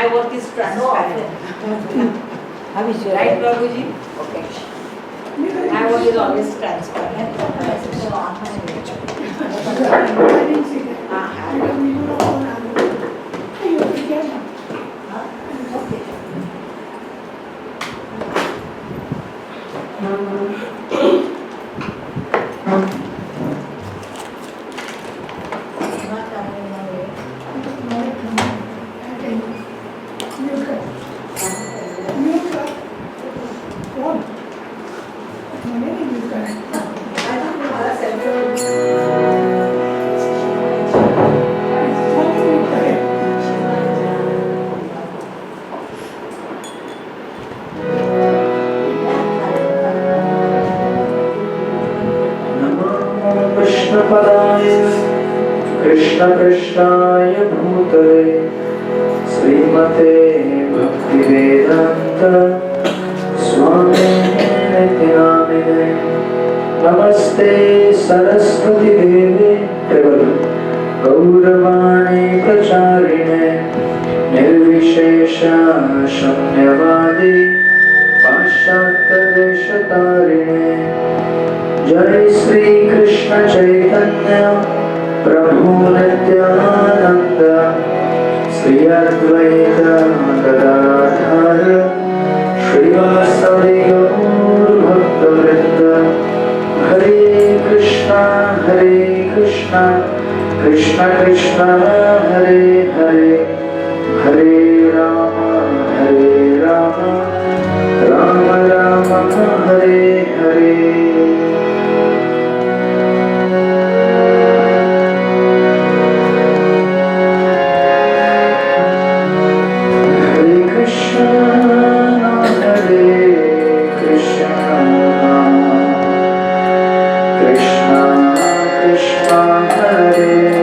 My work is transparent. Right, Prabhuji? Okay. My work is always transparent. Krishna कृष्णाय भूतले श्रीमते भक्तिवेदांत स्वामिने नामिने नमस्ते सरस्वती देवी गौरवाणी प्रचारिणे निर्विशेष शून्यवादी पाश्चात्य देशतारिणे जय श्री कृष्ण चैतन्य प्रभु नित्यानंद श्री अद्वैत गदाधर श्रीवासदि गौर भक्तवृंद हरे कृष्णा कृष्ण कृष्ण हरे हरे हरे राम राम राम हरे हरे Hare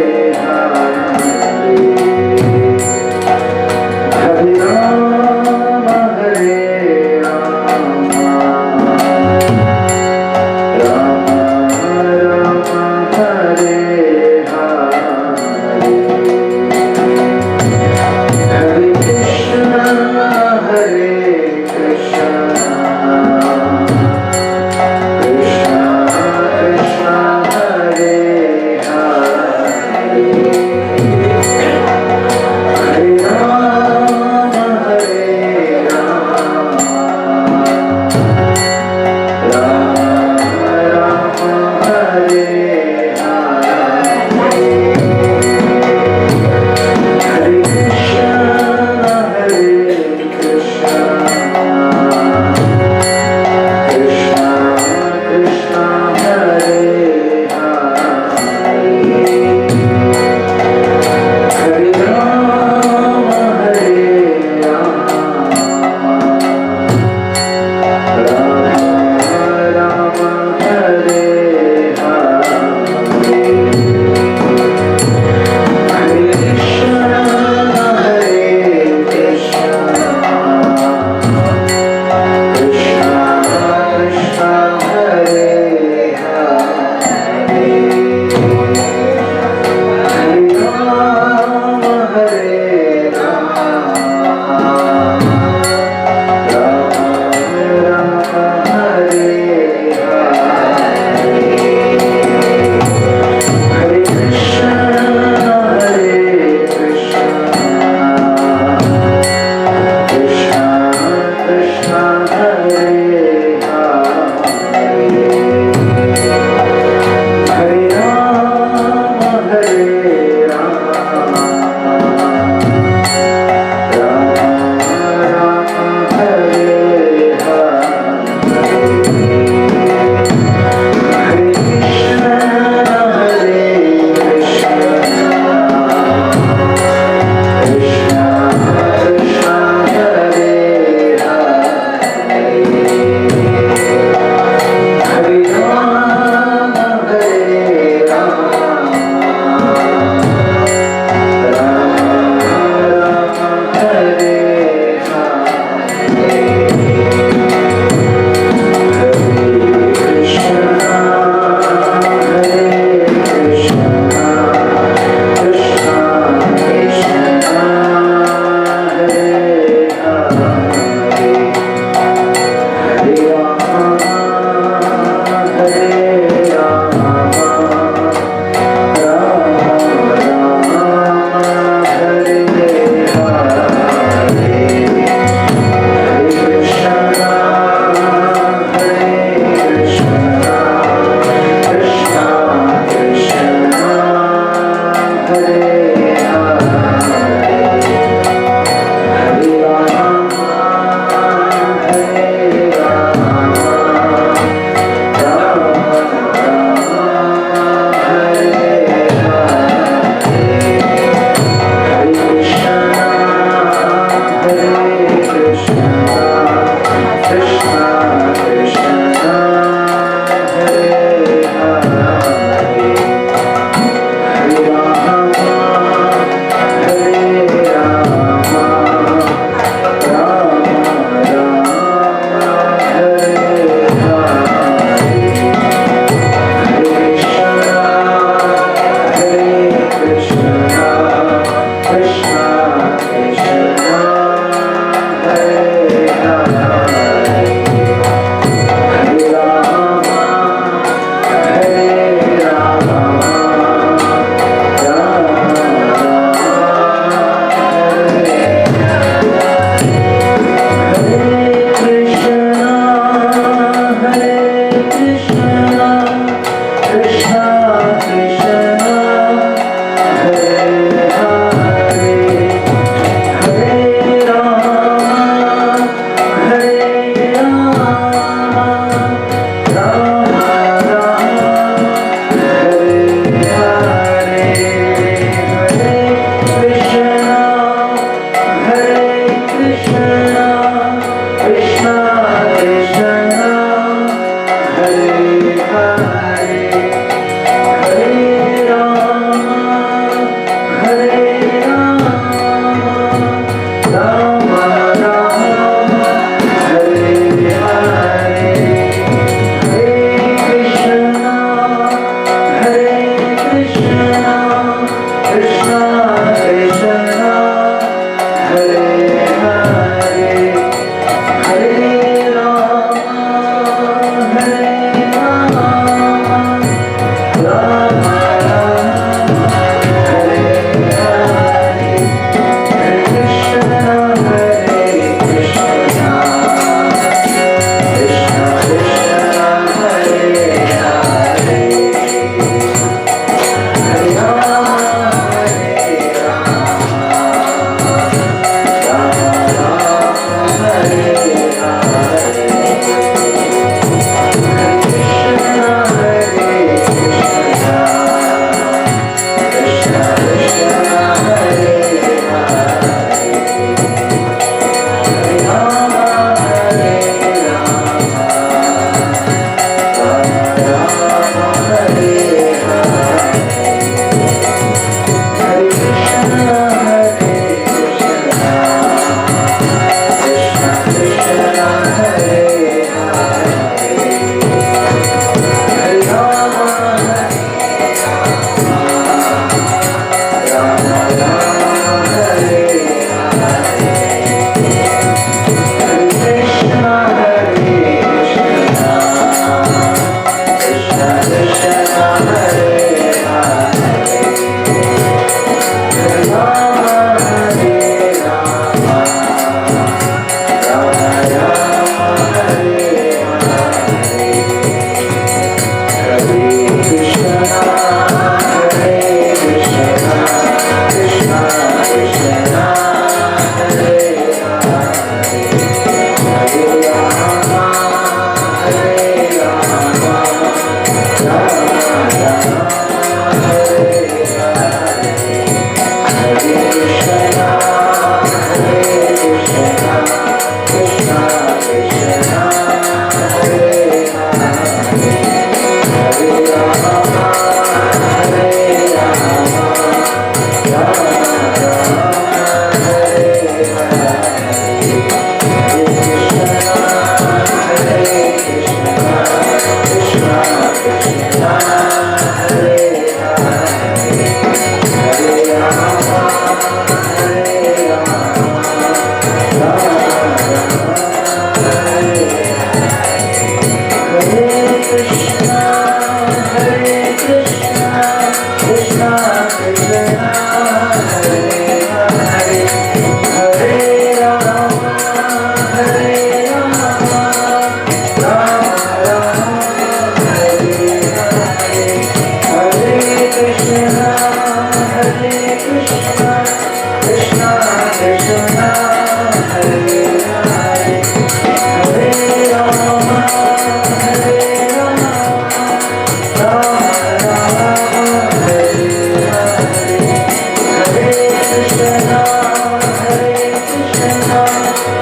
Hare Rama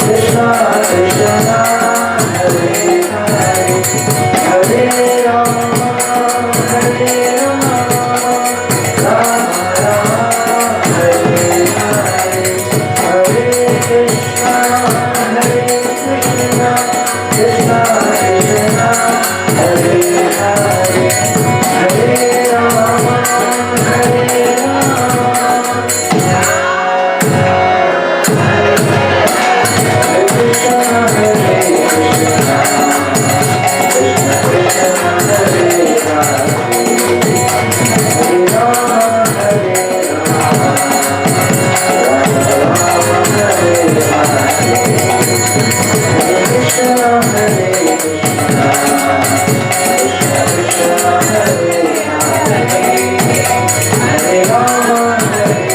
Krishna Krishna Hare Hare Hare Rama Hare Rama Rama Rama Hare Hare Hare Krishna Krishna Krishna Hare Hare Hare Rama Hare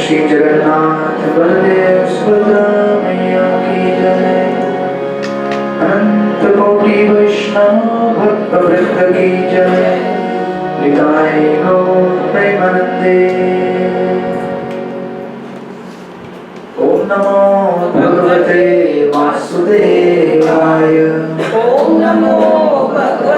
Shri Jagannath Baldev Subhadra मैया की जय। अनंत कोटि वैष्णव भक्त वृंद की जय। निताय गौर प्रेमानंदे। ओम नमो भगवते वासुदेवाय। ओम नमो भगवते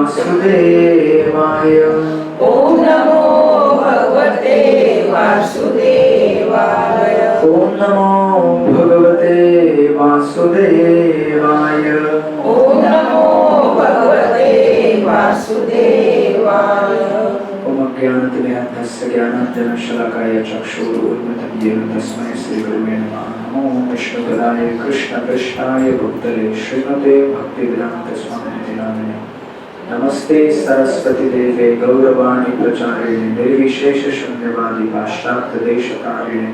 वासुदेवाय। ओम नमो भगवते वासुदेवाय। ओम नमो भगवते वासुदेवाय। ओम नमो भगवते वासुदेवाय। ओम अज्ञानतिमिरन्धस्य ज्ञानाञ्जनशलाकाय चक्षुरुन्मिलितं येन तस्मै श्रीगुरुवे नमः। नमो विष्णुपदाय कृष्णकृष्णाय भूतले श्रीमते भक्तिवेदान्तस्वामिनिति नामिने। नमस्ते सरस्वती देवे गौरवाणी प्रचारिणे निर्विशेषशून्यवादी पाश्चात्यदेशतारिणे।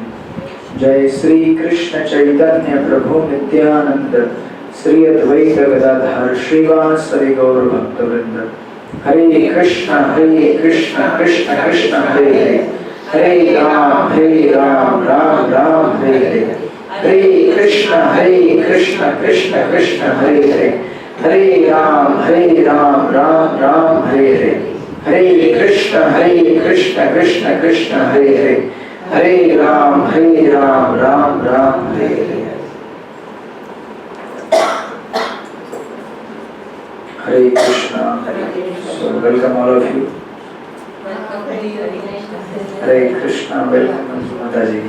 जय श्री कृष्ण चैतन्य प्रभु नित्यानंद श्री अद्वैत गदाधर श्रीवासरि गौर भक्तवृंद। Hare Krishna Krishna Krishna Hare Hare Rama Rama Rama Hare Hare. Hare Krishna Krishna Krishna Hare Hare. Hare Rama Rama Rama Hare Hare. Hare Krishna Krishna Krishna Hare Hare. Hare Rama Rama Rama Hare Hare. Hare Krishna. So welcome all of you. Hare Krishna. Welcome माता जी।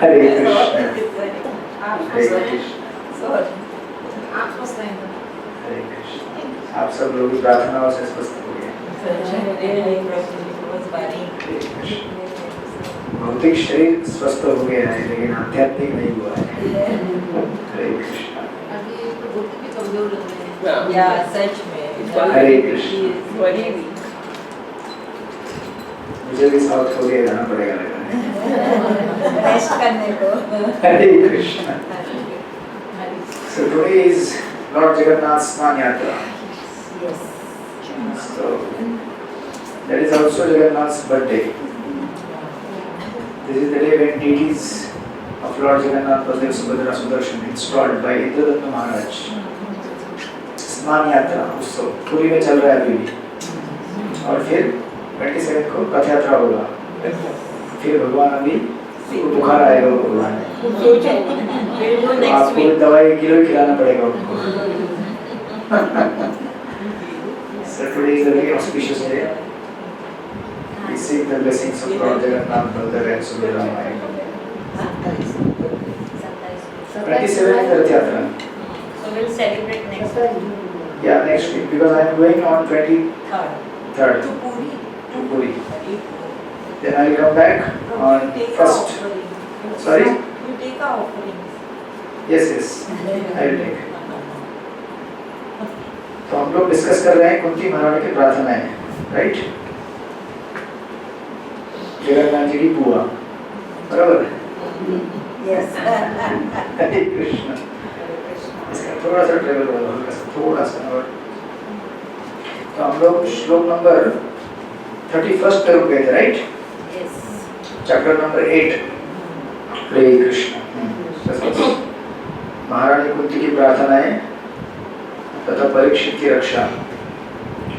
हरे कृष्णा। हरे कृष्णा। हरे कृष्णा। आप सब लोग प्रार्थनाओं से स्वस्थ हो गए। भौतिक शरीर स्वस्थ हो गया है लेकिन आध्यात्मिक नहीं हुआ है। हरे कृष्णा। या सच में हरे कृष्ण। मुझे भी साउथ कोरिया जाना पड़ेगा लग रहा है। रेस्ट करने को। हरे Krishna. So today is Lord Jagannath's Snan Yatra. Yes. So that is also Jagannath's birthday. This is the day when deities of Lord Jagannath, Baldev, Subhadra, Sudarshan installed by Indradatna Maharaj. स्नान यात्रा उत्सव पुरी में चल रहा है अभी भी। और फिर 27 को रथ यात्रा होगा। फिर भगवान अभी बुखार आएगा भगवान। आपको दवाई किलो ही खिलाना पड़ेगा उनको। So today is a very auspicious day. We seek the blessings of Lord Jagannath, Baldev and Subhadra. 27th Rath Yatra. So we'll celebrate next week. Yeah, next week because I am going on 23rd to Puri. to Puri. Then I will come back on 1st. Sorry? You take our offerings. Yes, I will take. तो हम लोग discuss कर रहे हैं कुंती महारानी की प्रार्थनाएं, right? Jagannath ji की बुआ, बराबर? Yes. हरे कृष्ण। इसका थोड़ा सा ट्रेवल होगा, थोड़ा सा और तो हम लोग श्लोक नंबर 31 पे रुक गए थे, राइट? Yes. Chapter number 8। हरे कृष्ण। महारानी कुंती की प्रार्थनाएं तथा परीक्षित की रक्षा,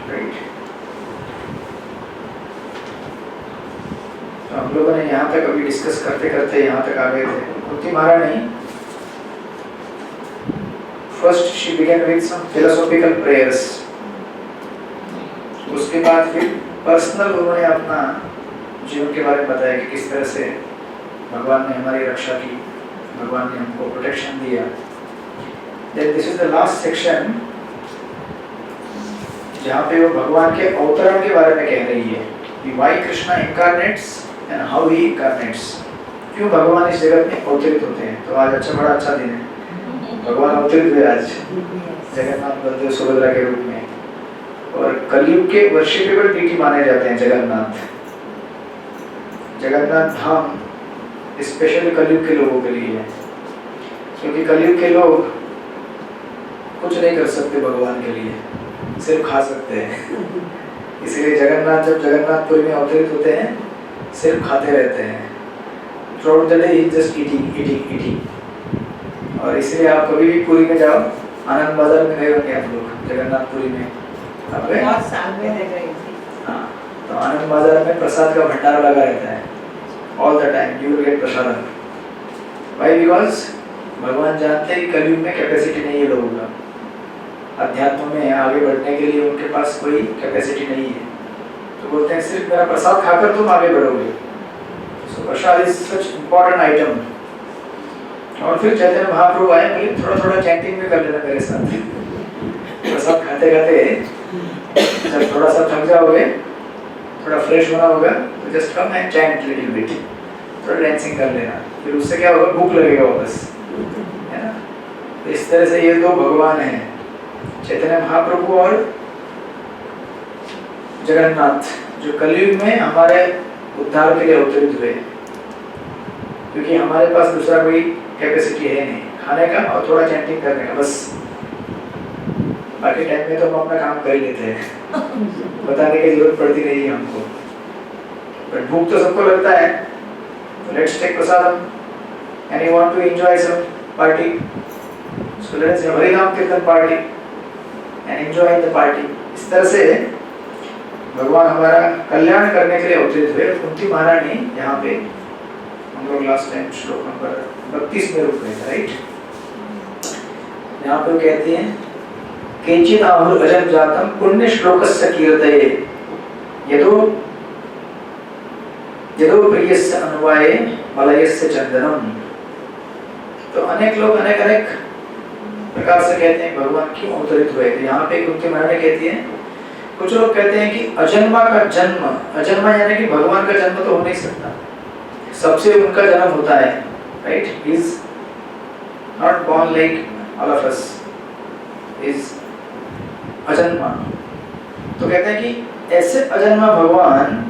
राइट? तो हम लोगों ने यहाँ तक अभी डिस्कस करते करते यहाँ तक आ गए थे। कुंती महारानी first she began with some philosophical prayers. उसके बाद फिर पर्सनल उन्होंने अपना जीवन के बारे में बताया कि किस तरह से भगवान ने हमारी रक्षा की, भगवान ने हमको प्रोटेक्शन दिया। Then this is the last section जहाँ पे वो भगवान के अवतरण के बारे में कह रही है कि why Krishna incarnates and how he incarnates। क्यों भगवान इस जगत में अवतरित होते हैं। तो आज बड़ा अच्छा दिन है, भगवान अवतरित हुए आज जगन्नाथ बलदेव सुभद्रा के रूप में। और कलयुग के वर्शिपेबल डीटी माने जाते हैं जगन्नाथ। जगन्नाथ धाम स्पेशली कलयुग के लोगों के लिए है, क्योंकि कलयुग के लोग कुछ नहीं कर सकते भगवान के लिए, सिर्फ खा सकते हैं। इसलिए जगन्नाथ जब जगन्नाथपुरी में अवतरित होते हैं सिर्फ खाते रहते हैं। Through the day he just eating. और इसलिए आप कभी भी पुरी में जाओ, आनंद बाजार में गए होंगे आप लोग, जगन्नाथपुरी में आप गए? बहुत साल पहले गई थी। हाँ, तो आनंद बाजार में प्रसाद का भंडारा लगा रहता है all the time. You will get Prasad. Why? Because भगवान जानते हैं कि कलयुग में कैपेसिटी नहीं है लोगों का। अध्यात्म में आगे बढ़ने के लिए उनके पास कोई कैपेसिटी नहीं है, तो बोलते हैं सिर्फ मेरा प्रसाद खाकर तुम आगे बढ़ोगे। सो प्रसाद इज सच इम्पोर्टेंट आइटम। और फिर चैतन्य महाप्रभु आए, बोले थोड़ा थोड़ा चैंटिंग भी कर लेना मेरे साथ। प्रसाद खाते खाते जब थोड़ा सा थक जाओगे, थोड़ा फ्रेश होना होगा, तो just come and chant little bit, थोड़ा डांसिंग कर लेना, फिर उससे क्या होगा, भूख लगेगा वापस, है ना। तो इस तरह से ये दो भगवान हैं, चैतन्य महाप्रभु और जगन्नाथ, जो कलयुग में हमारे उद्धार के लिए अवतरित हुए, क्योंकि हमारे पास दूसरा कोई कैपेसिटी है नहीं खाने का और थोड़ा चैंटिंग करने का, बस बाकी टाइम में तो हम अपना काम कर ही लेते हैं, बताने की जरूरत पड़ती नहीं है हमको। बट भूख तो सबको लगता है, तो let's take prasadam and you want to enjoy some party, so let's have Hari naam kirtan party and enjoy the party. इस तरह से भगवान हमारा कल्याण करने के लिए अवतरित हुए। कुंती महारानी यहाँ पे हम लोग लास्ट टाइम श्लोक नंबर 32 में रुक गए थे, राइट। यहाँ पे कहती हैं केचिन आहुर अजम जातम पुण्य श्लोकस्य कीर्तये यदो यदो प्रियस्य अनुवाये मलयस्य चंदनम। तो अनेक लोग अनेक अनेक प्रकार से कहते हैं भगवान क्यों अवतरित हुए। यहाँ पे कुंती महारानी कहती है, कुछ लोग कहते हैं कि अजन्मा का जन्म, अजन्मा यानी कि भगवान का जन्म तो हो नहीं सकता, सबसे उनका जन्म होता है, right. He is not born like all of us, is ajanma. तो कहते हैं कि ऐसे अजन्मा भगवान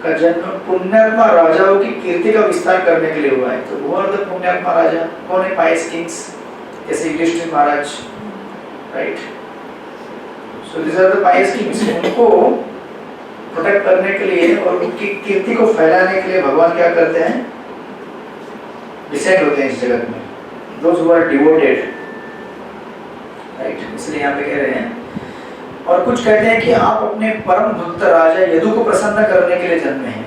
का जन्म पुण्यात्मा राजाओं की कीर्ति का विस्तार करने के लिए हुआ है। तो वो आर द पुण्यात्मा राजा, कौन है, पायस किंग्स, जैसे Yudhishthir Maharaj, right. So this are the pious kings. उनको प्रोटेक्ट करने के लिए और उनकी कीर्ति को फैलाने के लिए भगवान क्या करते हैं, डिसेंड होते हैं इस जगत में, those who are devoted, right. इसलिए यहाँ पे कह रहे हैं। और कुछ कहते हैं कि आप अपने परम भक्त राजा यदु को प्रसन्न करने के लिए जन्मे हैं।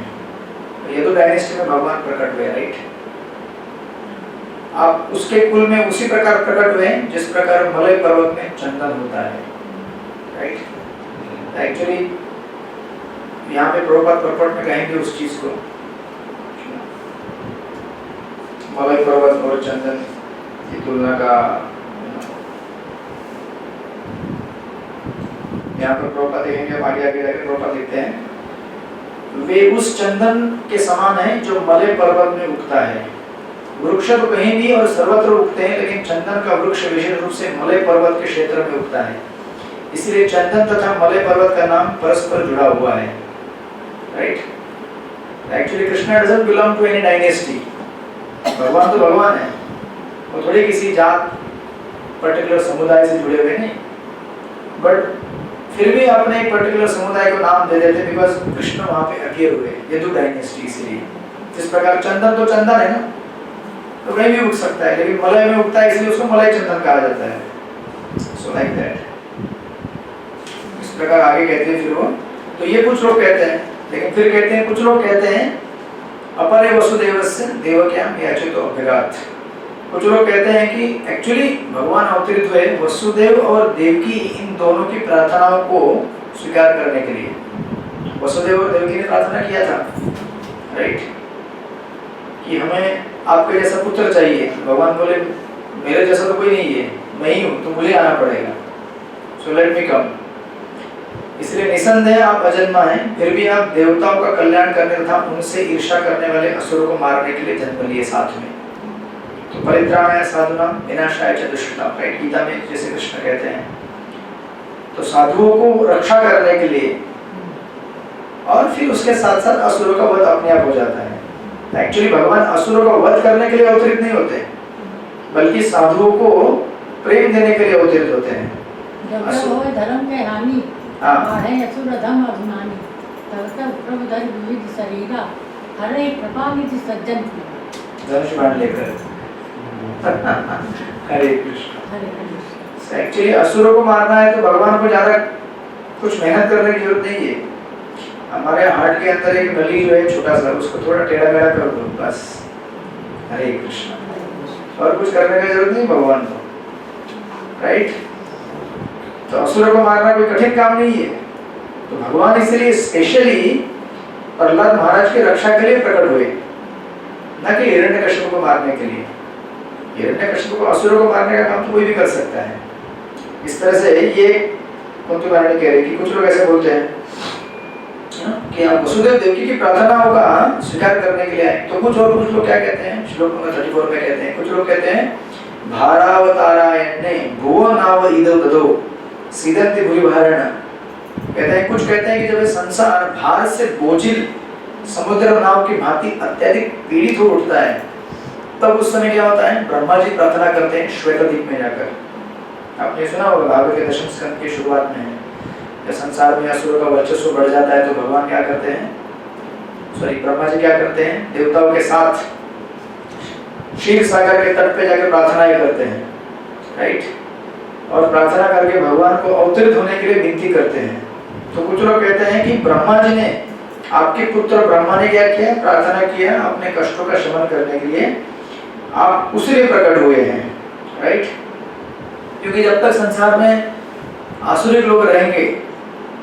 यदु डायनेस्टी में भगवान प्रकट हुए, राइट। आप उसके कुल में उसी प्रकार प्रकट हुए जिस प्रकार मलय पर्वत में चंदन होता है, राइट। एक्चुअली यहाँ पे प्रभुपाद पर्पट में कहेंगे उस चीज को, मलय पर्वत और चंदन की तुलना का। यहाँ पर प्रभुपाद देखेंगे, आगे आगे जाकर प्रभुपाद लिखते हैं, वे उस चंदन के समान है जो मलय पर्वत में उगता है। वृक्ष तो कहीं भी और सर्वत्र उगते हैं, लेकिन चंदन का वृक्ष विशेष रूप से मलय पर्वत के क्षेत्र में उगता है। इसलिए चंदन तथा मलय पर्वत का नाम परस्पर जुड़ा हुआ है, right. Actually Krishna doesn't belong to any dynasty. भगवान तो भगवान है, वो थोड़ी किसी जात पर्टिकुलर समुदाय से जुड़े हुए नहीं, बट फिर भी अपने एक पर्टिकुलर समुदाय को नाम दे देते बिकॉज कृष्ण वहां पे अकेर हुए, यदु डायनेस्टी। इसलिए जिस प्रकार चंदन तो चंदन है ना, तो कहीं भी उग सकता है, लेकिन मलय में उगता है इसलिए उसको मलय चंदन कहा जाता है। सो लाइक दैट, इस प्रकार आगे कहते हैं फिर वो। तो ये कुछ लोग कहते हैं, लेकिन फिर कहते हैं, कुछ लोग कहते हैं अपरे वसुदेवस्य देवक्याम याचितो अभिघात। कुछ लोग कहते हैं कि एक्चुअली भगवान अवतरित हुए वसुदेव और देवकी इन दोनों की प्रार्थनाओं को स्वीकार करने के लिए। वसुदेव और देवकी ने प्रार्थना किया था, राइट, कि हमें आपके जैसा पुत्र चाहिए। भगवान बोले मेरे जैसा तो कोई नहीं है, मैं ही हूँ, तो मुझे आना पड़ेगा, सो लेट मी कम। इसलिए निसंदेह आप अजन्मा हैं, फिर भी आप देवताओं का कल्याण करने तथा उनसे ईर्ष्या करने वाले असुरों को मारने के लिए जन्म लिए साथ में। तो परित्राणाय साधुनां विनाशाय च दुष्कृतां, राइट, गीता में जैसे कृष्ण कहते हैं। तो साधुओं को रक्षा करने के लिए और फिर उसके साथ साथ असुरों का वध अपने आप हो जाता है। एक्चुअली भगवान असुरों का वध करने के लिए अवतरित नहीं होते, बल्कि साधुओं को प्रेम देने के लिए अवतरित होते हैं। धर्म के हानि हाँ, असुर धर्म अभिमानी तब प्रभु धर्म विविध शरीरा हरे कृपा विधि सज्जन धनुष बाण लेकर हरे कृष्ण। एक्चुअली असुरों को मारना है तो भगवान को ज्यादा कुछ मेहनत करने की जरूरत नहीं है। हमारे हार्ट के अंदर एक नली जो है छोटा सा, उसको थोड़ा टेढ़ा मेढ़ा कर दो बस, हरे कृष्ण। और कुछ करने की जरूरत नहीं भगवान को, राइट। तो असुरों को मारना कोई कठिन काम नहीं है। तो भगवान इसलिए स्पेशली प्रहलाद महाराज की रक्षा के लिए प्रकट हुए, न कि हिरण्यकश्यप को मारने के लिए। हिरण्यकश्यप को, असुरों को मारने का काम तो कोई भी कर सकता है। इस तरह से ये कुंती महारानी कह रही कि कुछ लोग ऐसे बोलते हैं कि आप वसुदेव देवकी की प्रार्थनाओं का स्वीकार करने के लिए आए। तो कुछ लोग क्या कहते हैं, श्लोक नंबर 34 में कहते हैं, कुछ लोग कहते हैं भारावतारायणे भुवनाव इदो ददो सीदंति भूरिभारण। कहते हैं, कुछ कहते हैं कि जब संसार भार से बोझिल समुद्र नाव की भांति अत्यधिक पीड़ित हो उठता है, तब उस समय क्या होता है, ब्रह्मा जी प्रार्थना करते हैं श्वेतद्वीप में जाकर। आपने सुना होगा भागवत के दशम स्कंद की शुरुआत में, जब संसार में असुरों का वर्चस्व बढ़ जाता है तो भगवान क्या करते हैं, ब्रह्मा जी क्या करते हैं, देवताओं के साथ क्षीर सागर के तट पे जाकर प्रार्थनाएं करते हैं, राइट। और प्रार्थना करके भगवान को अवतरित होने के लिए विनती करते हैं। तो कुछ लोग कहते हैं कि ब्रह्मा जी ने, आपके पुत्र ब्रह्मा ने क्या किया, प्रार्थना किया अपने कष्टों का शमन करने के लिए, आप उसी लिए प्रकट हुए हैं, राइट। क्योंकि जब तक संसार में आसुरिक लोग रहेंगे,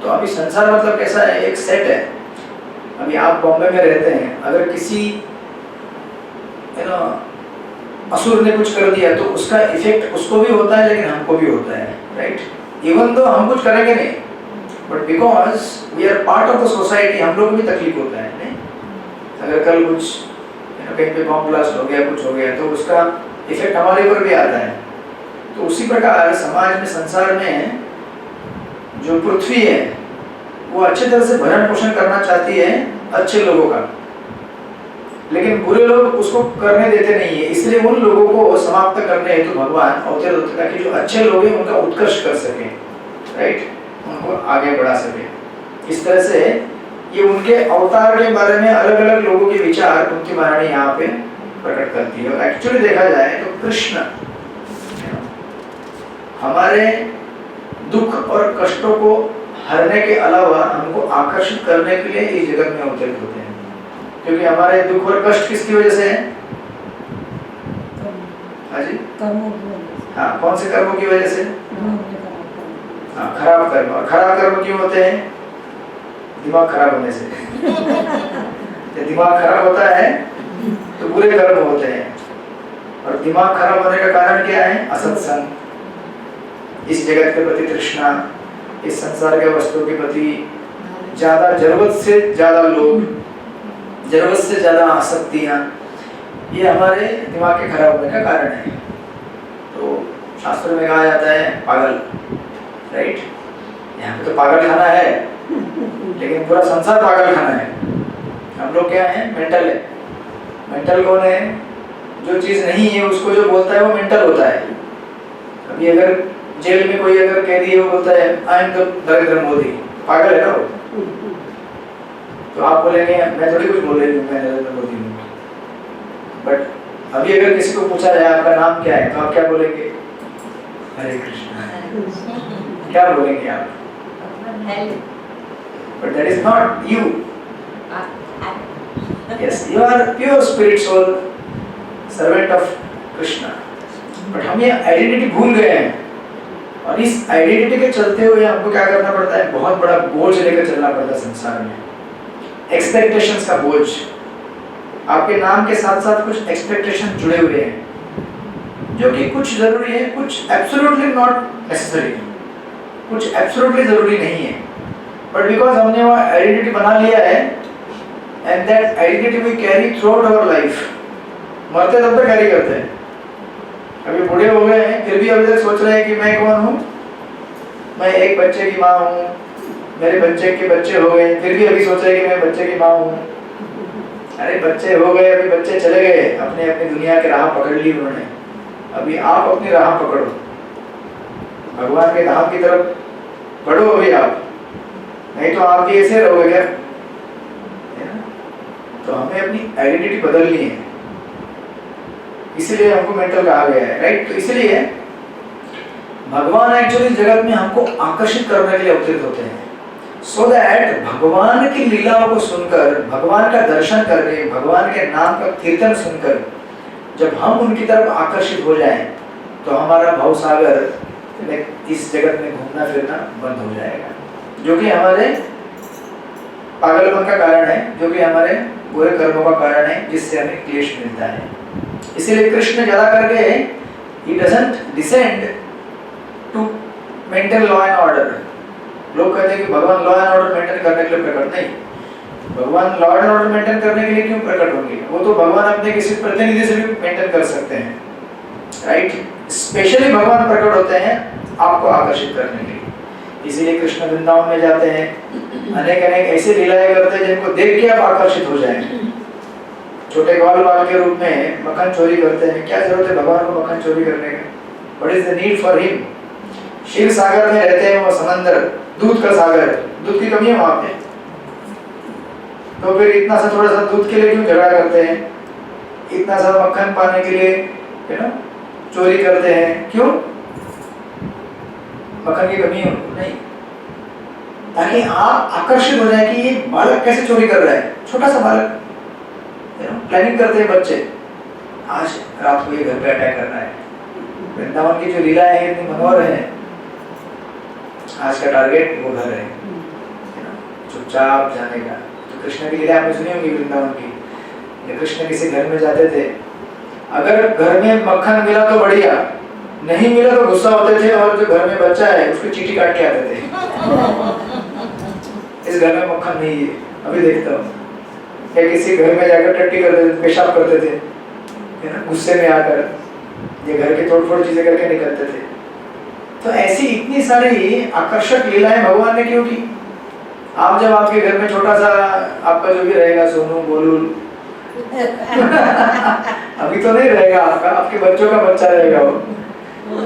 तो अभी संसार मतलब कैसा है, एक सेट है। अभी आप बॉम्बे में रहते हैं, अगर किसी असुर ने कुछ कर दिया तो उसका इफेक्ट उसको भी होता है, लेकिन हमको भी होता है, राइट। इवन तो हम कुछ करेंगे नहीं, but because we are part of the society, हम लोग को भी तकलीफ होता है, नहीं? अगर कल कुछ कहीं पे बॉम्ब ब्लास्ट हो गया, कुछ हो गया, तो उसका इफेक्ट हमारे ऊपर भी आता है। तो उसी प्रकार समाज में, संसार में जो पृथ्वी है वो अच्छे तरह से भरण पोषण करना चाहती है अच्छे लोगों का, लेकिन बुरे लोग उसको करने देते नहीं है। इसलिए उन लोगों को समाप्त करने हेतु तो भगवान अवतरित होते हैं, ताकि जो अच्छे लोग हैं उनका उत्कर्ष कर सके, राइट, उनको आगे बढ़ा सके। इस तरह से ये उनके अवतार के बारे में अलग अलग लोगों के विचार कुंती महारानी यहाँ पे प्रकट करती है। और एक्चुअली देखा जाए तो कृष्ण हमारे दुख और कष्टों को हरने के अलावा हमको आकर्षित करने के लिए इस जगत में अवतरित होते हैं। क्योंकि हमारे दुख और कष्ट किसकी वजह से है? हाँ जी, हाँ, कौन से कर्मों की वजह से? हाँ, खराब कर्म। और खराब कर्म क्यों होते हैं? दिमाग खराब होने से। जब दिमाग खराब होता है तो बुरे कर्म होते हैं। और दिमाग खराब होने का कारण क्या है? असत्संग, इस जगत के प्रति तृष्णा, इस संसार के वस्तुओं के प्रति ज्यादा, जरूरत से ज्यादा लोभ, जरूरत से ज्यादा आसक्तियां, ये हमारे दिमाग के खराब होने का कारण है। तो शास्त्र में कहा जाता है पागल, राइट। यहाँ पे तो पागल खाना है, लेकिन पूरा संसार पागल खाना है। हम लोग क्या है? मेंटल है। मेंटल कौन है? जो चीज नहीं है उसको जो बोलता है वो मेंटल होता है। अभी अगर जेल में कोई अगर कैदी है, वो बोलता है I am the Narendra Modi, पागल है ना वो। तो आप बोलेंगे मैं थोड़ी कुछ बोल रही हूँ, मैं नरेंद्र मोदी हूँ। बट अभी अगर किसी को पूछा जाए आपका नाम क्या है, तो आप क्या बोलेंगे? हरे कृष्ण। क्या बोलेंगे आप? But that is not you. Yes, you are pure spirit soul, servant of Krishna. But हम ये आइडेंटिटी भूल गए हैं, और इस आइडेंटिटी के चलते हुए हमको क्या करना पड़ता है? बहुत बड़ा बोझ लेकर चलना पड़ता है संसार में। एक्सपेक्टेशंस का बोझ। आपके नाम के साथ साथ कुछ एक्सपेक्टेशन जुड़े हुए हैं, जो कि कुछ जरूरी है, कुछ एब्सोल्युटली नॉट नेसेसरी, कुछ एब्सोल्युटली जरूरी नहीं है। बट बिकॉज हमने वो आइडेंटिटी बना लिया है, and that identity we carry throughout our life. मरते तब तक कैरी करते हैं। अभी बूढ़े हो गए हैं, फिर भी अभी तक सोच रहे हैं कि मैं कौन हूँ? मैं एक बच्चे की माँ हूँ, मेरे बच्चे के बच्चे हो गए, फिर भी अभी सोच रहे हैं कि मैं बच्चे की माँ हूँ। अरे बच्चे हो गए, अभी बच्चे चले गए, अपने अपनी दुनिया की राह पकड़ ली उन्होंने। अभी आप अपनी राह पकड़ो, भगवान के धाम की तरफ बढ़ो अभी आप, नहीं तो आप भी ऐसे रहोगे क्या? तो हमें अपनी आइडेंटिटी बदलनी है, इसलिए हमको मेंटल कहा गया है, राइट। तो इसलिए भगवान एक्चुअली जगत में हमको आकर्षित करने के लिए अवतरित होते हैं, सो दैट भगवान की लीलाओं को सुनकर, भगवान का दर्शन करके, भगवान के नाम का कीर्तन सुनकर जब हम उनकी तरफ आकर्षित हो जाएं, तो हमारा भवसागर इस जगत में घूमना फिरना बंद हो जाएगा, जो कि हमारे पागलपन का कारण है, जो कि हमारे बुरे कर्मों का कारण है, जिससे हमें क्लेश मिलता है। इसीलिए कृष्ण ज्यादा करके he doesn't descend to maintain law and order। लोग कहते हैं कि भगवान लॉ एंड ऑर्डर मेंटेन करने के लिए प्रकट नहीं, भगवान लॉ एंड ऑर्डर मेंटेन करने के लिए क्यों प्रकट होंगे? वो तो भगवान अपने किसी प्रतिनिधि से भी मेंटेन कर सकते हैं, राइट? स्पेशली भगवान प्रकट होते हैं आपको आकर्षित करने के लिए। इसीलिए कृष्ण वृंदावन में जाते हैं, अनेक अनेक ऐसी लीलाएं करते हैं जिनको देख के आप आकर्षित हो जाएं। छोटे ग्वाल बाल के रूप में मक्खन चोरी करते हैं, क्या जरूरत है भगवान को मक्खन चोरी करने का? What is the need for him? Kshir Sagar में रहते हैं, वो समंदर, दूध का सागर, दूध की कमी है वहां पे, तो फिर इतना सा थोड़ा सा दूध के लिए क्यों झगड़ा करते हैं? इतना सा मक्खन पाने के लिए चोरी करते हैं, क्यों? मक्खन की कमी है नहीं, ताकि आप आकर्षित हो जाए कि ये बालक कैसे चोरी कर रहा है। छोटा सा बालक, प्लानिंग करते हैं बच्चे, आज रात को ये घर पे अटैक करना है। वृंदावन की जो लीलाएं हैं इतनी मनोहर है, आज का टारगेट वो घर है, चुपचाप जाने का। तो कृष्ण की लीला आपने सुनी होगी वृंदावन की। कृष्ण किसी घर में जाते थे, अगर घर में मक्खन मिला तो बढ़िया, नहीं मिला तो गुस्सा होते थे, और जो घर में बच्चा है उसको चीटी काट के आते थे इस घर में मक्खन नहीं है, अभी देखता हूँ। या किसी घर में जाकर टट्टी करते थे, पेशाब करते थे, है ना, गुस्से में आकर, ये घर के तोड़-फोड़ चीजें करके निकलते थे। तो ऐसी इतनी सारी आकर्षक लीलाएं भगवान ने क्यों की? आप जब आपके घर में छोटा सा आपका जो भी रहेगा, सोनू बोलू अभी तो नहीं रहेगा आपका, आपके बच्चों का बच्चा रहेगा वो,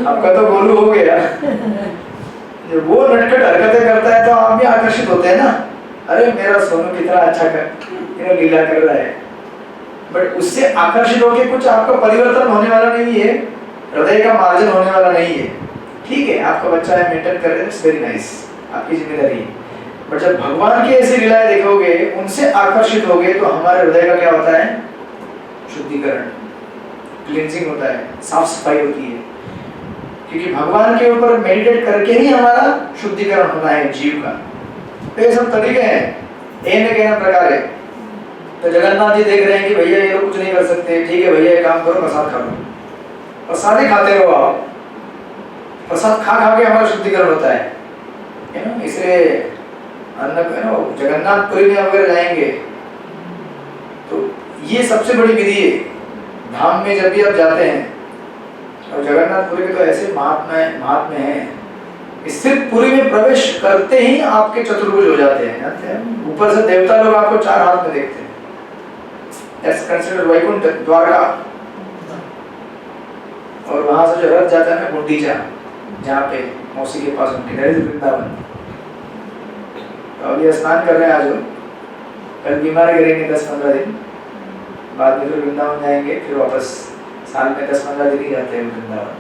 आपका तो गोलू हो गया। जब वो नटखट हरकतें करता है तो आप भी आकर्षित होते हैं ना, अरे मेरा सोनू कितना अच्छा लीला कर रहा है। बट उससे आकर्षित होकर कुछ आपका परिवर्तन होने वाला नहीं है, हृदय का मार्जन होने वाला नहीं है। ठीक है, आपका बच्चा है, मेंटेन कर रहे हैं, इट्स वेरी नाइस, आपकी जिम्मेदारी है। बट जब भगवान की ऐसी लीलाएं देखोगे, उनसे आकर्षित होगे, तो हमारे हृदय का क्या होता है? शुद्धिकरण, क्लींजिंग होता है, साफ सफाई होती है। क्योंकि भगवान के ऊपर मेडिटेट करके ही हमारा शुद्धिकरण होना है जीव का। तो ये सब तरीके हैं, कहना प्रकार है। तो जगन्नाथ जी देख रहे हैं कि भैया ये लोग कुछ नहीं कर सकते, ठीक है भैया एक काम करो, प्रसाद खा लो, प्रसाद ही खाते रहो आप, प्रसाद खा खा के हमारा शुद्धिकरण होता है ना। इसलिए जगन्नाथपुरी में अगर जाएंगे तो ये सबसे बड़ी विधि है। धाम में जब भी आप जाते हैं, और जगन्नाथपुरी के तो ऐसे महात्म्य हैं, सिर्फ पुरी में प्रवेश करते ही आपके चतुर्भुज हो जाते हैं, जानते हैं? ऊपर से देवता लोग आपको 4 हाथ में देखते हैं। That's considered Vaikuntha Dwarka. और वहां से जो रथ जाता है ना गुंडीचा, जहाँ पे मौसी के पास उनके घर वृंदावन। तो अभी स्नान कर रहे हैं आज, कल बीमार गिरेंगे 10-15 दिन बाद में, फिर वृंदावन जाएंगे, फिर वापस साल में 10-15 दिन ही जाते हैं वृंदावन,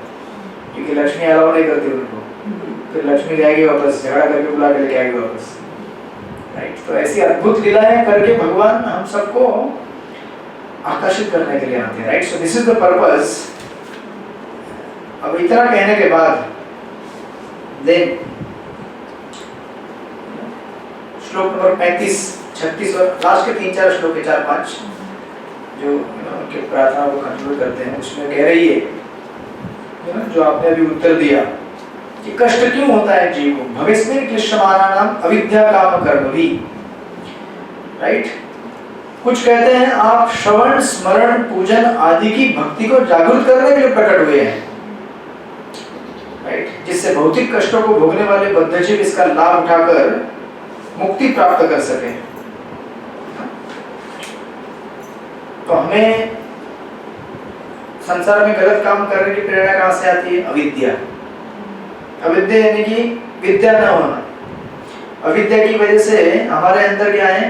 क्योंकि लक्ष्मी अलाउ नहीं करती उनको। फिर लक्ष्मी जाएगी वापस, झगड़ा करके बुला के लेके आएगी वापस, राइट। तो ऐसी अद्भुत लीलाएं करके भगवान हम सबको आकर्षित करने के लिए आते हैं, right. So this is the purpose. अब इतना कहने के बाद देन श्लोक नंबर 35, 36 और लास्ट के 3-4 श्लोक के 4-5 जो उनके प्रार्थना को कंक्लूड करते हैं, उसमें कह रही है जो आपने अभी उत्तर दिया कि कष्ट क्यों होता है जीव को। भविष्य क्लिश्यमानानाम अविद्या काम कर्म भी, राइट। कुछ कहते हैं आप श्रवण स्मरण पूजन आदि की भक्ति को जागृत करने के लिए प्रकट हुए हैं, राइट, जिससे भौतिक कष्टों को भोगने वाले बद्धजीव इसका लाभ उठाकर मुक्ति प्राप्त कर सके। तो हमें संसार में गलत काम करने की प्रेरणा कहां से आती है? अविद्या। अविद्या यानी कि विद्या न होना। अविद्या की वजह से हमारे अंदर क्या है?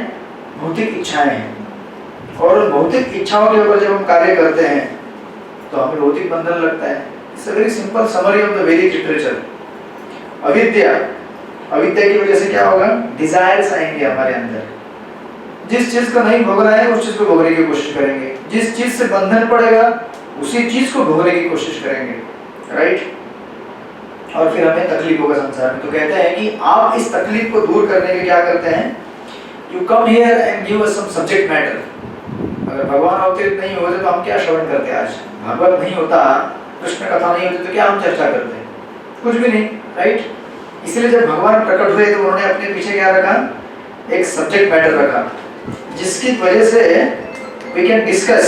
भौतिक इच्छाएं हैं, और उन भौतिक इच्छाओं के ऊपर जब हम कार्य करते हैं तो हमें भौतिक बंधन लगता है। It's a very simple summary of the वैदिक लिटरेचर। अविद्या की वजह से क्या होगा? डिजायर्स आएंगे हमारे अंदर। जिस चीज को नहीं भोगना है उस चीज को भोगने की कोशिश करेंगे, जिस चीज से बंधन पड़ेगा उसी चीज को भोगने की कोशिश करेंगे, राइट। और फिर हमें तकलीफ होगा संसार में। तो कहते हैं कि आप इस तकलीफ को दूर करने के क्या करते हैं, you come here and give us some subject matter. अगर भगवान अवतरित नहीं होते तो हम क्या श्रवण करते? आज भागवत नहीं होता, कृष्ण कथा नहीं होती तो क्या हम चर्चा करते? कुछ भी नहीं, राइट? इसलिए जब भगवान प्रकट हुए तो उन्होंने अपने पीछे क्या रखा? एक सब्जेक्ट मैटर रखा, जिसकी वजह से वी कैन डिस्कस।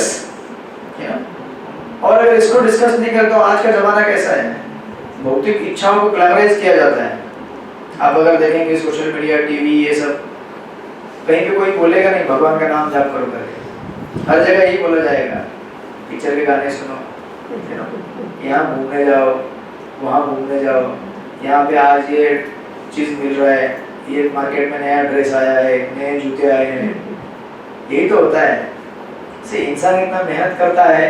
और अगर इसको डिस्कस नहीं करते तो आज का जमाना कैसा है? भौतिक इच्छाओं को ग्लैमराइज किया जाता है। आप अगर देखेंगे सोशल मीडिया, टीवी, ये सब, कहीं पे कोई बोलेगा नहीं भगवान का नाम जाप करो करके, हर जगह यही बोला जाएगा। पिक्चर के गाने सुनो, यहाँ घूमने जाओ, वहाँ घूमने जाओ, यहाँ पे आज ये चीज़ मिल रहा है, ये मार्केट में नया ड्रेस आया है, नए जूते आए हैं, यही तो होता है। से इंसान इतना मेहनत करता है,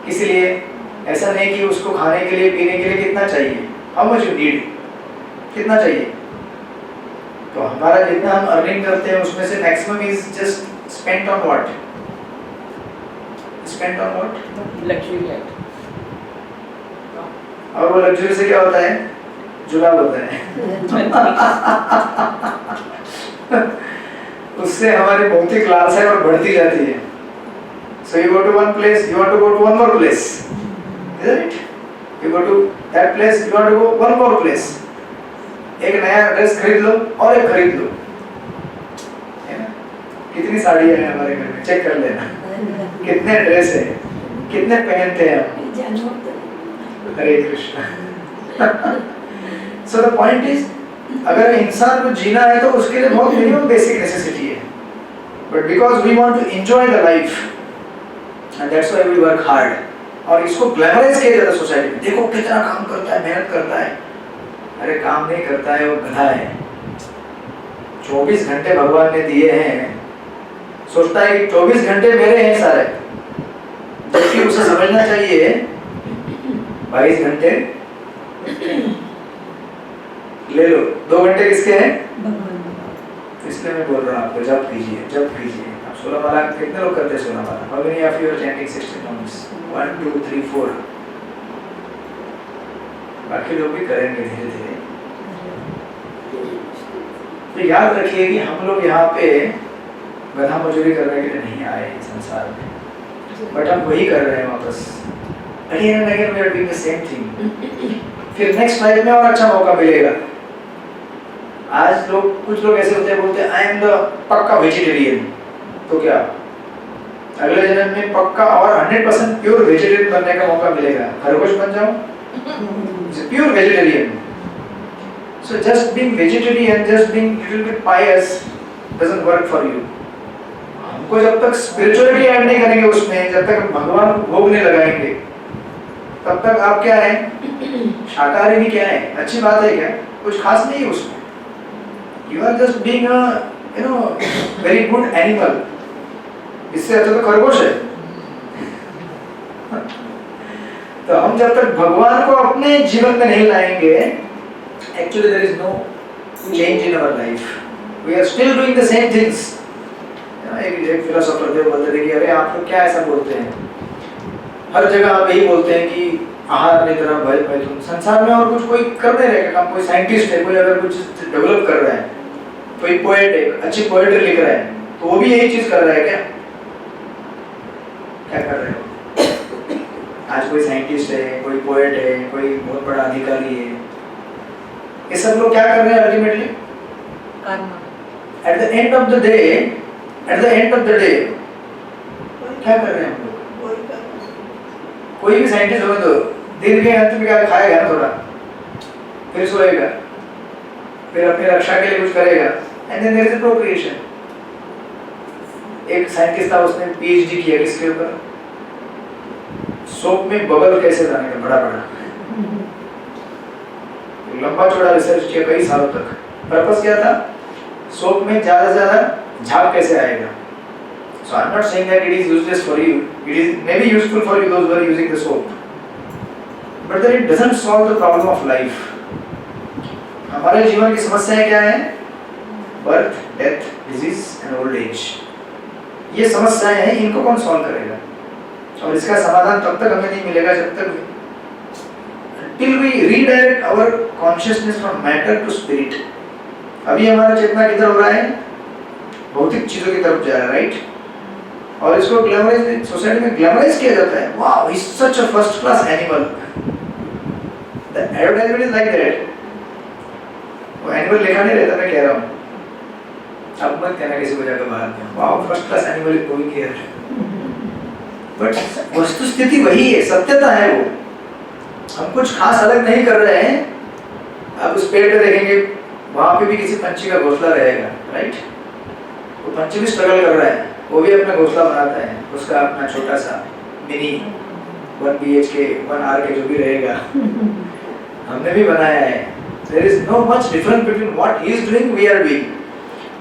इसलिए ऐसा नहीं कि उसको खाने के लिए, पीने के लिए कितना चाहिए, हाउ मच यू नीड, कितना चाहिए। तो हमारा जितना हम अर्निंग करते हैं उसमें से maximum is just spent on what? Spent on what? Luxury life. और वो लग्जरी से क्या होता है? जुलाब होता है। उससे हमारी भौतिक लालसा और बढ़ती जाती है। So you go to one place, you want to go to one more place, isn't it? You go to that place, you want to go one more place. एक नया ड्रेस खरीद लो और एक खरीद लो, है ना? कितनी साड़ियाँ हैं हमारे घर में, चेक कर लेना कितने ड्रेस हैं, कितने पहनते हैं हम। हरे Krishna. So the point is, अगर इंसान को जीना है तो उसके लिए बहुत मिनिमम बेसिक नेसेसिटी है, but because we want to enjoy the life and that's why we work hard. और इसको ग्लैमराइज किया जाता है सोसाइटी में, देखो कितना काम करता है, मेहनत करता है। अरे काम नहीं करता है, वो गधा है। 24 घंटे भगवान ने दिए हैं, सोचता है कि 24 घंटे मेरे हैं सारे, जबकि उसे समझना चाहिए 22 घंटे ले लो, 2 घंटे किसके हैं? इसलिए मैं बोल रहा हूँ आपको, जप कीजिए, जप कीजिए। आप 16 माला कितने लोग करते हैं? 16 माला। How many of you are chanting 16 rounds? 1 2 3 4। बाकी लोग भी करेंगे धीरे धीरे। तो याद रखिए कि हम लोग यहाँ पे गधा मजूरी करने के लिए नहीं आए संसार में, बट हम वही कर रहे हैं वापस। Again and again we are doing the same thing। फिर नेक्स्ट लाइफ में और अच्छा मौका मिलेगा। आज लोग, कुछ लोग ऐसे होते हैं, बोलते हैं आई एम द पक्का वेजिटेरियन। तो क्या अगले जन्म में पक्का और 100% प्योर वेजिटेरियन बनने का मौका मिलेगा? खरगोश बन जाओ, pure vegetarian. So just being vegetarian, just being little bit pious doesn't work for you। हमको जब तक स्पिरिचुअलिटी ऐड नहीं करेंगे उसमें, जब तक भगवान को भोग नहीं लगाएंगे, तब तक आप क्या है? शाकाहारी भी क्या है? अच्छी बात है क्या? कुछ खास नहीं है उसमें। You are just being a, you know, very good animal। इससे अच्छा तो खरगोश है। तो हम जब तक भगवान को अपने जीवन में नहीं लाएंगे, actually there is no change in our life। We are still doing the same things। एक फिलोसोफर थे, बोलते थे कि अरे आप लोग क्या ऐसा बोलते हैं, हर जगह आप यही बोलते हैं कि आहार निद्रा भय मैथुन। संसार में और कुछ कोई कर नहीं रहेगा काम। कोई साइंटिस्ट है, कोई अगर कुछ डेवलप कर रहा है, कोई पोएट है, अच्छी पोएट्री लिख रहा है, तो वो भी यही चीज कर रहा है क्या? क्या कर रहे हो? आज कोई साइंटिस्ट है, कोई पोएट है, कोई बहुत बड़ा अधिकारी है, ये सब लोग क्या कर रहे हैं ultimately? At the end of the day, at the end of the day क्या कर रहे हैं हम लोग? कोई भी साइंटिस्ट हो तो दिन के अंत में क्या खाएगा ना, थोड़ा फिर सोएगा, फिर अपनी रक्षा के लिए कुछ करेगा, and then there is a procreation. एक साइंटिस्ट था, उसने पीएचडी किया किसके ऊपर? सोप में बबल कैसे जाने का, बड़ा बड़ा लंबा चौड़ा रिसर्च किया कई सालों तक। पर्पस क्या था? सोप में ज्यादा से ज्यादा झाग कैसे आएगा। So I'm not saying that it is useless for you. It is maybe useful for you those who are using the soap, but then it doesn't solve the problem of life। हमारे जीवन की समस्याएं क्या हैं? Birth, death, disease and old age. ये समस्याएं हैं, इनको कौन सॉल्व करेगा? और इसका समाधान तब तक हमें नहीं मिलेगा जब तक will we redirect our consciousness from matter to spirit. अभी हमारा चेतना किधर हो रहा है? भौतिक चीजों की तरफ जा रहा है, राइट? और इसको ग्लैमराइज, सोसाइटी में ग्लैमराइज किया जाता है. Wow, he is such a first class animal. The advertisement is like that. वो एनिमल लिखा नहीं रहता, मैं कह रहा हूँ. अब मत कहना किसी को जाकर बाहर में, wow first class animal is going here. But वस्तुस्थिति वही है, सत्यता है वो. हम कुछ खास अलग नहीं कर रहे हैं. आप उस पेड़ पे देखेंगे, वहाँ पे भी किसी पंछी का घोंसला रहेगा, राइट? वो पंछी भी स्ट्रगल कर रहा है, वो भी अपना घोंसला बनाता है, उसका अपना छोटा सा मिनी 1 BHK 1 R के जो भी रहेगा, हमने भी बनाया है. There is no much difference between what he is doing, we are doing.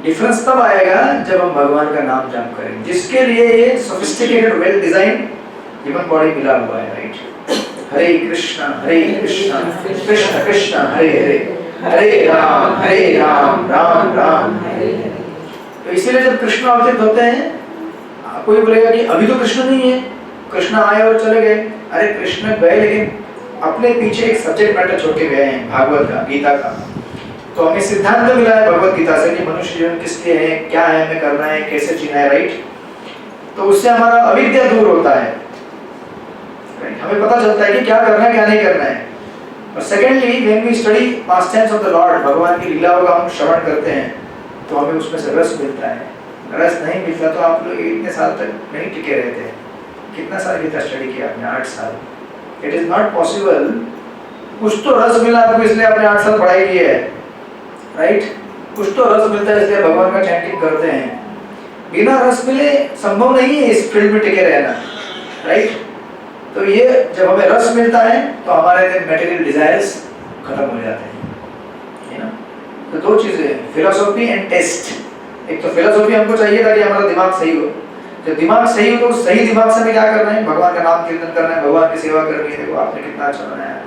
Difference तब आएगा जब हम भगवान का नाम जाप करें, जिसके लिए ये sophisticated well design human body मिला हुआ है, राइट? हरे कृष्णा कृष्ण कृष्ण हरे हरे, हरे राम राम राम हरे हरे. तो इसीलिए जब कृष्ण अवतरित होते हैं, कोई बोलेगा कि अभी तो कृष्ण नहीं है, कृष्ण आए और चले गए. अरे कृष्ण गए, लेकिन अपने पीछे एक सब्जेक्ट मैटर छोड़ के गए हैं, भागवत का, गीता का. तो हमें सिद्धांत मिला है भगवत गीता से कि मनुष्य जीवन किस लिए है, क्या है, हमें करना है, कैसे जीना है, राइट? तो उससे हमारा अविद्या दूर होता है, हमें पता चलता है कि क्या करना है, क्या नहीं करना है. और secondly, when we study pastimes of the Lord, भगवान की लीलाओं का हम श्रवण करते हैं, तो हमें उसमें से रस मिलता है. रस नहीं मिलता तो आप लोग इतने साल तक नहीं टिके रहते हैं. कितना साल गीता स्टडी किया आपने? 8 साल. It is not possible. कुछ तो रस मिला आपको, इसलिए आपने 8 साल पढ़ाई की है, राइट? कुछ तो रस मिलता है, इसलिए भगवान का चैंटिंग करते हैं. बिना रस मिले संभव नहीं है इस फील्ड में टिके रहना, राइट? तो ये जब हमें रस मिलता है तो हमारे मटेरियल डिजायर्स खत्म हो जाते हैं, है ना? तो 2 चीजें, फिलोसॉफी एंड टेस्ट. एक तो फिलोसॉफी हमको चाहिए ताकि हमारा दिमाग सही हो. जब दिमाग सही हो तो सही दिमाग से हमें क्या करना है? भगवान का नाम कीर्तन करना है, भगवान की सेवा करनी है. देखो आपने कितना अच्छा बनाया है.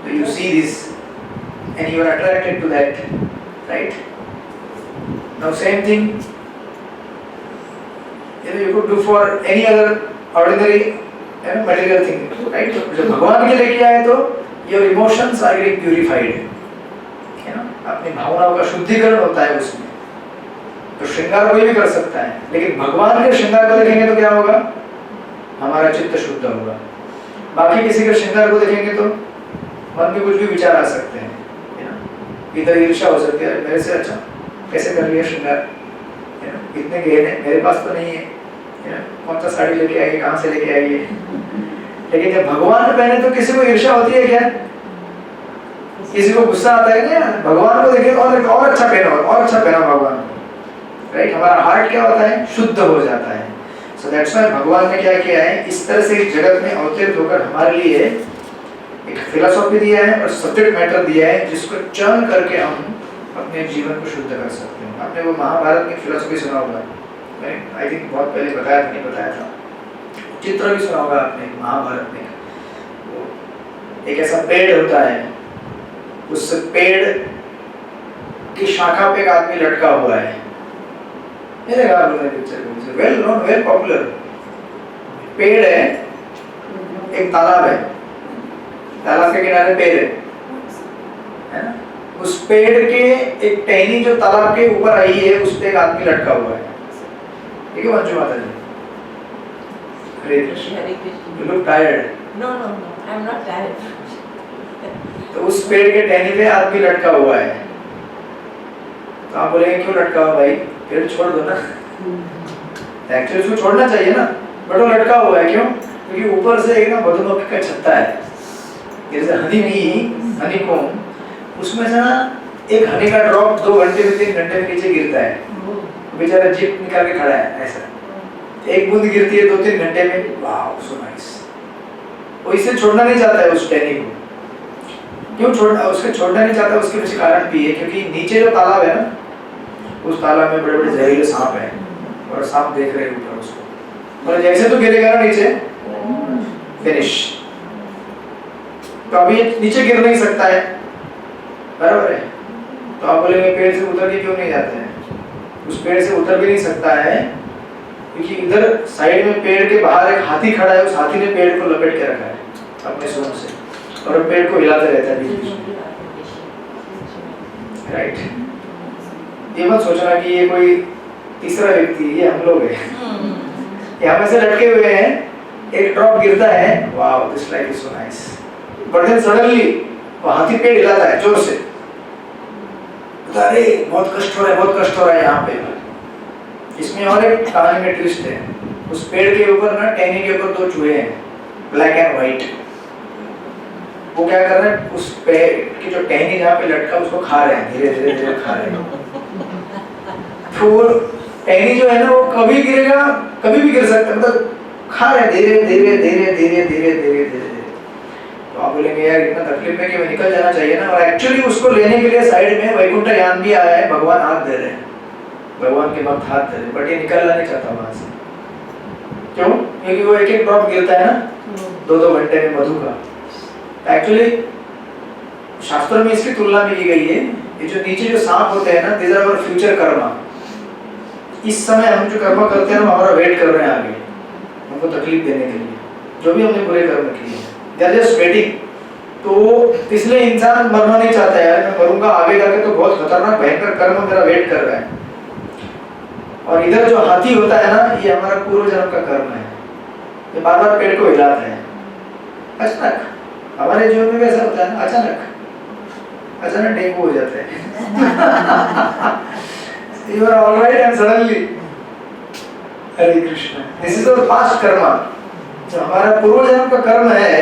तो you see this and you are attracted to that, right? Now same thing you could do for any other ordinary material thing, right? जब भगवान के लिए किया है तो your emotions are getting purified, है ना? अपनी भावनाओं का शुद्धिकरण होता है उसमें. तो श्रृंगार कोई भी कर सकता है, लेकिन भगवान के श्रृंगार को देखेंगे तो क्या होगा? हमारा चित्त शुद्ध होगा. बाकी किसी के श्रृंगार को देखेंगे तो मन में कुछ भी विचार आ सकते हैं, इधर ईर्ष्या हो सकती है, मेरे से अच्छा कैसे कर लिया श्रृंगार, इतने गहने मेरे पास तो नहीं है, कौन सा साड़ी लेके आई है, कहाँ से लेके आई है. लेकिन जब भगवान ने पहने तो किसी को ईर्ष्या होती है क्या? किसी को गुस्सा आता है क्या? भगवान को देखे और अच्छा पहनो, और अच्छा पहनो भगवान को, राइट? हमारा हार्ट क्या होता है? शुद्ध हो जाता है. सो दैट्स व्हाई भगवान ने क्या किया है, इस तरह से इस जगत में अवतरित होकर हमारे लिए एक फिलॉसफी दिया है और सब्जेक्ट मैटर दिया है, जिसको चर्न करके हम अपने जीवन को शुद्ध कर सकते हैं. आपने वो महाभारत की फिलॉसफी सुना होगा, आई थिंक बहुत पहले बताया था, नहीं बताया था. चित्र भी सुना होगा आपने महाभारत में. एक ऐसा पेड़ होता है, उस पेड़ की शाखा पे एक आदमी लटका हुआ है. Well known, well popular. पेड़ है, एक तालाब है, तालाब के किनारे पेड़ है ना? उस पेड़ के एक टहनी जो तालाब के ऊपर आई है, उस पे एक आदमी लटका हुआ है. ठीक है मंजू माता जी? हरे Krishna. You look tired. No, I'm not tired. तो उस पेड़ के टहनी पे आदमी लटका हुआ है. तो आप बोलेंगे क्यों लटका हुआ भाई? पेड़ छोड़ दो ना. एक्चुअली उसको छोड़ना चाहिए ना, बट वो लटका हुआ है. क्यों? क्योंकि ऊपर से एक ना मधुमक्खी का छत्ता है, जैसे हनी कोम, उसमें से ना एक हनी का ड्रॉप 2 घंटे में 3 घंटे में नीचे गिरता है. बेचारा जिप निकाल के खड़ा है ऐसा. एक बूंद गिरती है 2-3 घंटे में. Wow so nice. वो इसे छोड़ना नहीं चाहता है उस टहनी को. क्यों छोड़ना नहीं चाहता? उसके पीछे कारण भी है, क्योंकि नीचे जो तालाब है ना, उस तालाब में बड़े बड़े जहरीले सांप हैं और सांप देख रहे हैं ऊपर उसको, और जैसे तो गिरेगा ना नीचे, फिनिश. तो अभी नीचे गिर नहीं सकता है, बराबर है? तो आप बोलेंगे पेड़ से उतर के क्यों नहीं जाते हैं? उस पेड़ से उतर भी नहीं सकता है क्योंकि इधर साइड में पेड़ के बाहर एक हाथी खड़ा है. उस हाथी ने पेड़ को लपेट के रखा है अपने सूंड से. और पेड़ को हिलाते रहता है बीच बीच में, राइट। ये मत सोचना कि ये कोई तीसरा व्यक्ति, ये हम लोग हैं। ये हम ऐसे लटके हुए हैं, एक ड्रॉप गिरता है, wow this life is so nice, but then suddenly वो हाथी पेड़ हिलाता है जोर से, अरे बहुत कष्ट हो रहा है, बहुत कष्ट हो रहा है यहाँ पे। इसमें और एक कहानी में ट्विस्ट है, उस पेड़ के ऊपर ना टहनी के ऊपर दो चूहे हैं, ब्लैक एंड व्हाइट। वो क्या कर रहे हैं, उस पेड़ की जो टहनी जहाँ पे लटका उसको खा रहे हैं, धीरे धीरे धीरे खा रहे हैं। तो वो टहनी जो है ना वो कभी गिरेगा, कभी भी गिर सकता है, मतलब खा रहे हैं धीरे धीरे धीरे धीरे धीरे धीरे धीरे। तो आप बोलेंगे यार इतना तकलीफ में कि मैं निकल जाना चाहिए ना, और एक्चुअली उसको लेने के लिए साइड में वैकुंठ यान भी आया है, भगवान हाथ दे रहे हैं, भगवान के भक्त हाथ दे रहे हैं, बट ये निकलना नहीं चाहता वहां से। क्यों? क्योंकि वो एक एक ड्रॉप गिरता है ना 2-2 घंटे में मधु का। एक्चुअली शास्त्रों में इसकी तुलना भी की गई है, ये जो नीचे जो सांप होते हैं ना, this are our future karma. इस समय हम जो कर्म करते हैं हमारा वेट कर रहे हैं आगे हमको तकलीफ देने के लिए, जो भी हमने बुरे कर्म किए हैं, दे आर जस्ट वेटिंग। तो इसलिए इंसान मरना नहीं चाहता है, मैं मरूंगा आगे जाके तो बहुत खतरनाक भयंकर कर्म मेरा वेट कर रहा है। और इधर जो हाथी होता है ना, ये हमारा पूर्व जन्म का कर्म है, ये बार बार पेड़ को हिलाता है। अचानक हमारे जीवन में कैसा होता है ना, अचानक डेंगू हो जाता है। You are all right and suddenly Hare Krishna, this is our past Karma. जो हमारा पूर्व जन्म का कर्म है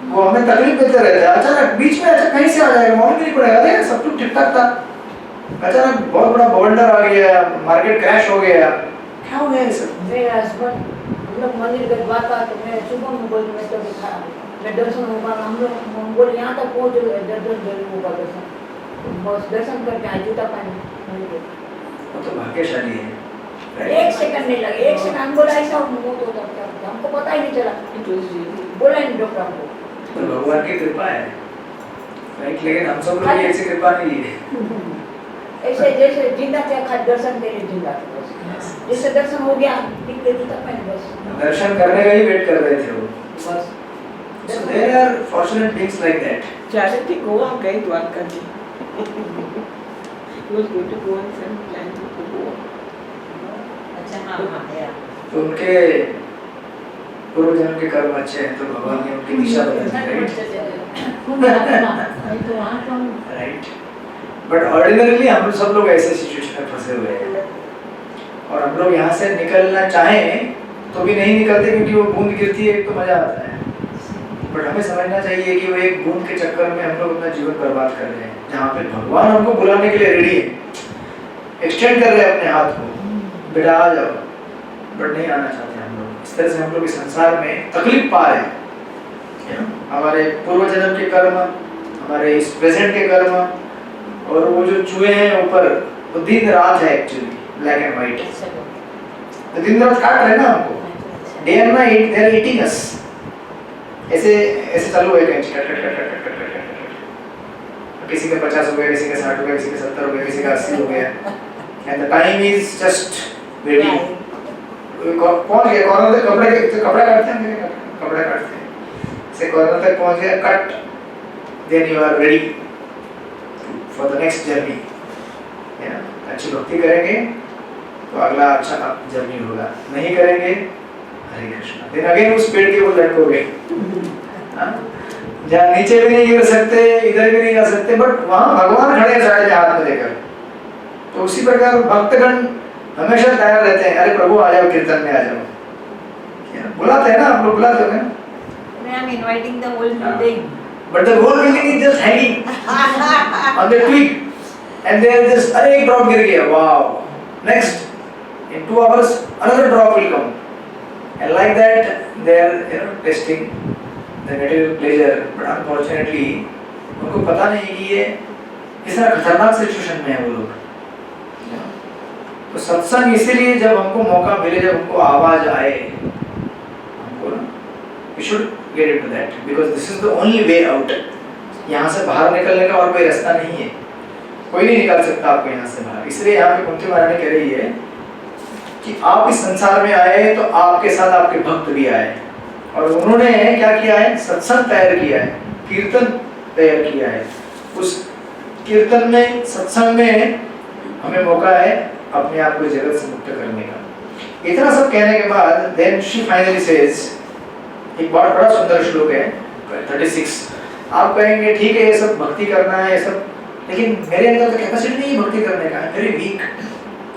वो हमें तकलीफ देते रहता है। अचानक बीच में अचानक कहीं से आ जाएगा, मालूम नहीं पड़ेगा, अरे सब कुछ ठीक ठाक था, अचानक बहुत बड़ा बवंडर आ गया, मार्केट क्रैश हो गया, क्या हो गया ये सब? मेरे हस्बैंड हम लोग मंदिर गए, बात था तो मैं सुबह में बोली मैं तो दिखा मैं दर्शन होगा, हम बोले यहाँ तक पहुँच गए, 10 जरूर होगा दर्शन, बस दर्शन करके आए, जूता पहने। वो तो भाग्यशाली है। एक सेकंड नहीं लगे, एक सेकंड हम बोला ऐसा मौत होता था, हमको पता ही नहीं चला, बोला नहीं डॉक्टर हमको। तो भगवान की कृपा है, राइट। लेकिन हम सब लोग ऐसी कृपा नहीं है। ऐसे जैसे जिंदा थे खाली दर्शन के लिए जिंदा थे बस, जैसे दर्शन हो गया निकले जूता पहने बस। दर्शन करने का ही वेट कर रहे थे वो बस। So there are fortunate beings like that. Charity Goa गई द्वारका जी। He was going to go and send plan to Goa. अच्छा हाँ हाँ यार। तो उनके पूर्व जन्म के कर्म अच्छे हैं तो भगवान ने उनकी दिशा बदल दी, राइट। बट ऑर्डिनरीली हम सब लोग ऐसे सिचुएशन में फंसे हुए हैं और हम लोग यहाँ से निकलना चाहें तो भी नहीं निकलते, क्योंकि वो बूंद गिरती है तो मजा आता है। बट हमें समझना चाहिए कि वो एक बूंद के चक्कर में हम लोग अपना जीवन बर्बाद कर रहे हैं, जहाँ पे भगवान हमको बुलाने के लिए रेडी है, एक्सटेंड कर रहे हैं अपने हाथ को, बेटा आ जाओ, बट नहीं आना चाहते हम लोग। इस तरह से हम लोग इस संसार में तकलीफ पा रहे हैं। हमारे पूर्व जन्म के कर्म, हमारे इस प्रेजेंट के कर्म, और वो जो चूहे हैं ऊपर, वो दिन रात है एक्चुअली, ब्लैक एंड व्हाइट। तो दिन रात काट रहे हैं ना हमको, day and night they are eating us. ऐसे ऐसे चालू है cut cut cut cut cut cut, किसी के 50 हो गए, किसी के 60 हो गए, किसी के 70 हो गए, किसी का 80 हो गया, and the time is just waiting. पहुंच गए कॉर्नर तक, कपड़ा काटते हैं, कपड़ा काटते हैं, से कॉर्नर तक पहुंच गया, cut, then you are ready for the next journey. अच्छी भक्ति करेंगे तो अगला अच्छा जर्नी होगा, नहीं करेंगे हरे कृष्णा, देन अगेन उस पेड़ के ऊपर लटकोगे, जहाँ नीचे भी नहीं गिर सकते, इधर भी नहीं जा सकते, बट वहाँ भगवान खड़े हैं साइड में हाथ में लेकर। तो उसी प्रकार भक्तगण हमेशा तैयार रहते हैं, अरे प्रभु आ जाओ, कीर्तन में आ जाओ, बुलाते हैं ना, आप लोग बुलाते हैं। I am inviting the whole building. But the whole building is just hanging on the twig, and they are just, अरे एक drop गिर गया, wow, next in 2 hours another drop will come, and like that they are testing the material pleasure, but unfortunately उनको पता नहीं कि ये इस तरह खतरनाक सिचुएशन में है वो लोग। तो सत्संग इसीलिए जब हमको मौका मिले, जब हमको आवाज आए, हमको ना we should get into that because this is the only way out. यहाँ से बाहर निकलने का और कोई रास्ता नहीं है, कोई नहीं निकाल सकता आपको यहाँ से बाहर। इसलिए यहाँ पे कुंती महारानी कह रही है कि आप इस संसार में आए तो आपके साथ आपके भक्त भी आए, और उन्होंने क्या किया है, सत्संग तैयार किया है। कीर्तन तैयार किया है। उस कीर्तन में, सत्संग में हमें मौका है अपने आप को जगत से मुक्त करने का। इतना सब कहने के बाद देन शी फाइनली सेज, एक बहुत बड़ा सुंदर श्लोक है 36। आप कहेंगे ठीक है ये सब भक्ति करना है, ये सब, लेकिन मेरे अंदर तो कैपेसिटी नहीं है भक्ति करने का, very weak,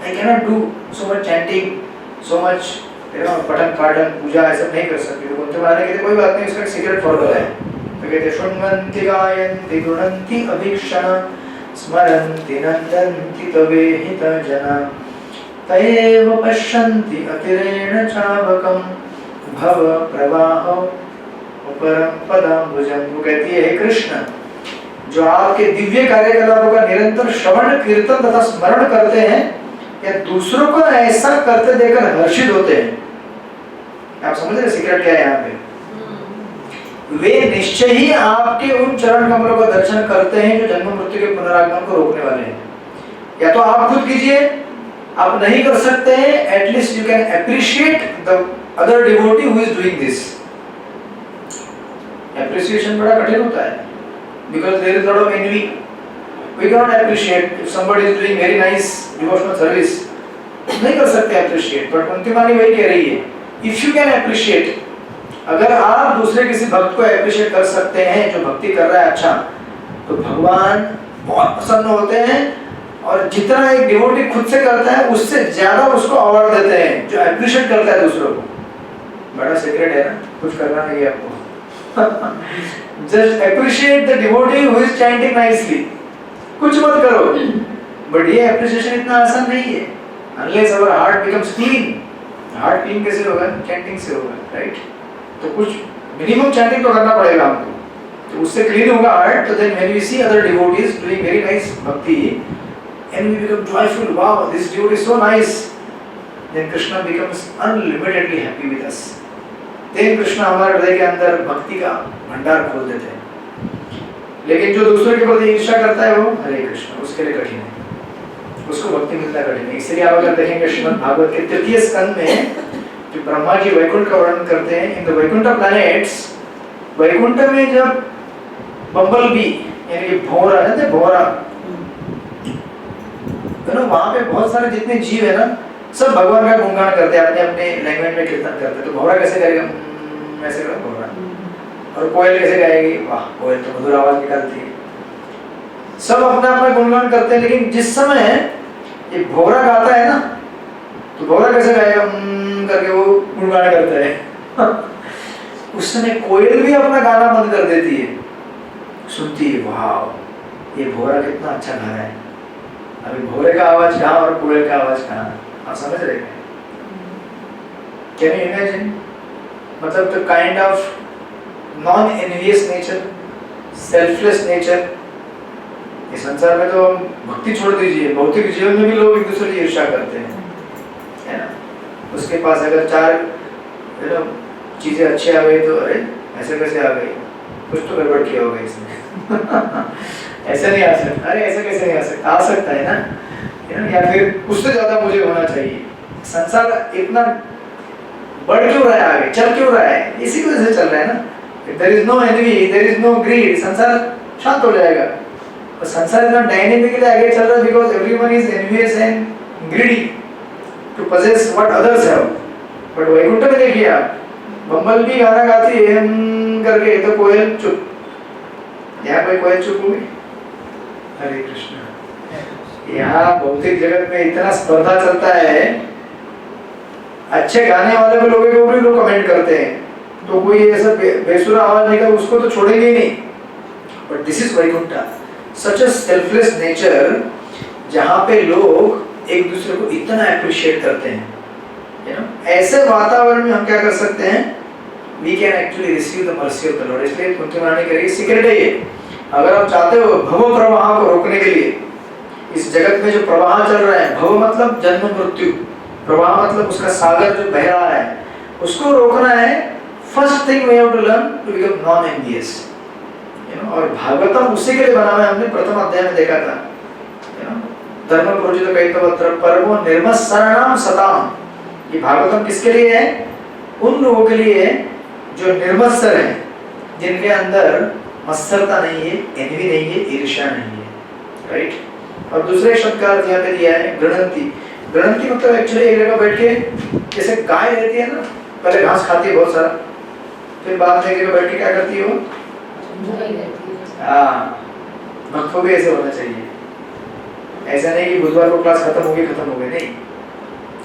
I can not do so much chanting, so much पठन पाठन पूजा, ये सब नहीं कर सकते। तो बोलते बनाने के लिए कोई बात नहीं, उसका एक सीक्रेट फॉर्मूला है। तो कहते शृण्वन्ति गायन्ति गृह्णन्ति अभीक्षण स्मरन्ति नन्दन्ति तवेहित जना तयेव पश्यन्ति अतिरेण चावकं भव प्रवाह परम पदाम्बुजं। वो कहती है हे कृष्ण, जो आपके दिव्य कार्यकलापों का निरंतर श्रवण कीर्तन तथा स्मरण करते हैं या दूसरों को ऐसा करते देखकर हर्षित होते हैं, आप समझ रहे सीक्रेट क्या है यहाँ पे? वे निश्चय ही आपके उन चरण कमलों का दर्शन करते हैं जो जन्म मृत्यु के पुनरागमन को रोकने वाले हैं। या तो आप खुद कीजिए, आप नहीं कर सकते हैं, at least you can appreciate the other devotee who is doing this. Appreciation बड़ा कठिन होता है because there is a lot of envy. We cannot appreciate if somebody is doing very nice devotional service. नहीं कर सकते appreciate, but कुंतीमानी वही कह रही है, if you can appreciate, अगर आप दूसरे किसी भक्त को appreciate कर सकते हैं जो भक्ति कर रहा है अच्छा, तो भगवान बहुत प्रसन्न होते हैं और जितना एक डिवोटी खुद से करता है उससे ज्यादा उसको अवार्ड देते हैं जो appreciate करता है दूसरों को। बड़ा सीक्रेट है ना, कुछ करना नहीं है आपको। Just appreciate the devotee who is chanting nicely. कुछ मत करो, but ये appreciation इतना आसान नहीं है। Unless our heart becomes clean, heart clean कैसे होगा? Chanting से होगा, right? तो कुछ minimum chanting तो करना पड़ेगा हमको, तो उससे clean होगा heart। तो then when we see other devotees doing very nice bhakti, and we become joyful, wow, this devotee is so nice, then Krishna becomes unlimitedly happy with us. then Krishna हमारे हृदय के अंदर भक्ति का भंडार खोल देते हैं। लेकिन जो दूसरों के प्रति ईर्ष्या करता है वो हरे कृष्ण, उसके लिए कठिन है, उसको भक्ति मिलना कठिन है। इसलिए आप अगर देखेंगे श्रीमद् भागवत के 3य स्कंद में जो ब्रह्मा जी वैकुंठ का वर्णन करते हैं, in the Vaikuntha planets, Vaikuntha में जब बम्बल बी यानी कि भौरा है, भौरा तो वहां पे बहुत सारे जितने जीव है ना, सब भगवान का गुणगान करते हैं, अपने अपने लैंग्वेज में कीर्तन करते हैं। तो भौरा कैसे करेगा? ऐसे करेगा भौरा। और कोयल कैसे गाएगी? वाह, कोयल तो मधुर आवाज निकालती है। सब अपना अपना गुणगान करते हैं, लेकिन जिस समय ये भौरा गाता है ना, तो भौरा कैसे गाएगा? करके वो गुणगान करता है। उस समय कोयल भी अपना गाना बंद कर देती है, सुनती है, वाह ये भौरा कितना अच्छा गा रहा है। अभी भौरे का आवाज कहाँ और कोयल का आवाज कहाँ? आप समझ रहे हैं? Can you imagine? मतलब the kind of non-envious nature, selfless nature। इस संसार में तो भक्ति छोड़ दीजिए, भौतिक जीवन में भी लोग एक दूसरे की ईर्ष्या करते हैं, है ना? उसके पास अगर 4 चीजें अच्छी आ गई तो अरे ऐसे कैसे आ गई, कुछ तो गड़बड़ किया होगा इसने। ऐसा नहीं आ सकता, अरे ऐसा कैसे नहीं आ सकता? आ सकता है ना, या फिर उससे ज्यादा मुझे होना चाहिए। संसार इतना बढ़ क्यों रहा है, आगे चल क्यों रहा है? इसी वजह से चल रहा है ना। If there is no envy, there is no greed, संसार शांत हो जाएगा। और संसार इतना डायनेमिकली आगे चल रहा है because everyone is envious and greedy to possess what others have। But Vaikuntha में देखिए आप, बम्बल भी गाना गाती है करके, तो कोयल चुप। यहाँ कोई कोयल चुप हुई? हरे कृष्ण। यहाँ भौतिक जगत में इतना स्पर्धा चलता है, अच्छे गाने वाले को लोगों के ऊपर लोग कमेंट करते हैं, तो कोई ऐसा बेसुरा आवाज निकल उसको तो छोड़ेंगे ही नहीं। But this is Vaikuntha, such a selfless nature, जहाँ पे लोग एक दूसरे को इतना अप्रिशिएट करते हैं। ऐसे वातावरण में हम क्या कर सकते हैं? We can actually receive the mercy of the Lord. इसलिए कुंती महारानी कह रही है, सीक्रेट है ये। अगर आप चाहते हो भव प्रवाह को रोकने के लिए, इस जगत में जो प्रवाह चल रहा है, भव मतलब जन्म मृत्यु, प्रवाह मतलब उसका सागर जो बह रहा है, उसको रोकना है। First thing we have to learn to become non envious. और भागवतम उसी के लिए बना है, हमने प्रथम अध्याय में देखा था। धर्म प्रोचित कैतवत्र परमो निर्मत्सरणम सताम। ये भागवतम किसके लिए है? उन लोगों के लिए जो निर्मत्सर हैं, जिनके अंदर मत्सरता नहीं है, एनवी नहीं है, ईर्ष्या नहीं है, राइट। और दूसरे शब्द का अर्थ यहाँ पे दिया है गृणंती। गृणंती मतलब एक्चुअली एक जगह बैठ के, जैसे गाय रहती है ना, पहले घास खाती है बहुत सारा, फिर बाद में एक जगह बैठ के क्या करती है वो? हाँ, भक्तों भी ऐसे होना चाहिए। ऐसा नहीं कि बुधवार को क्लास खत्म हो गई, नहीं।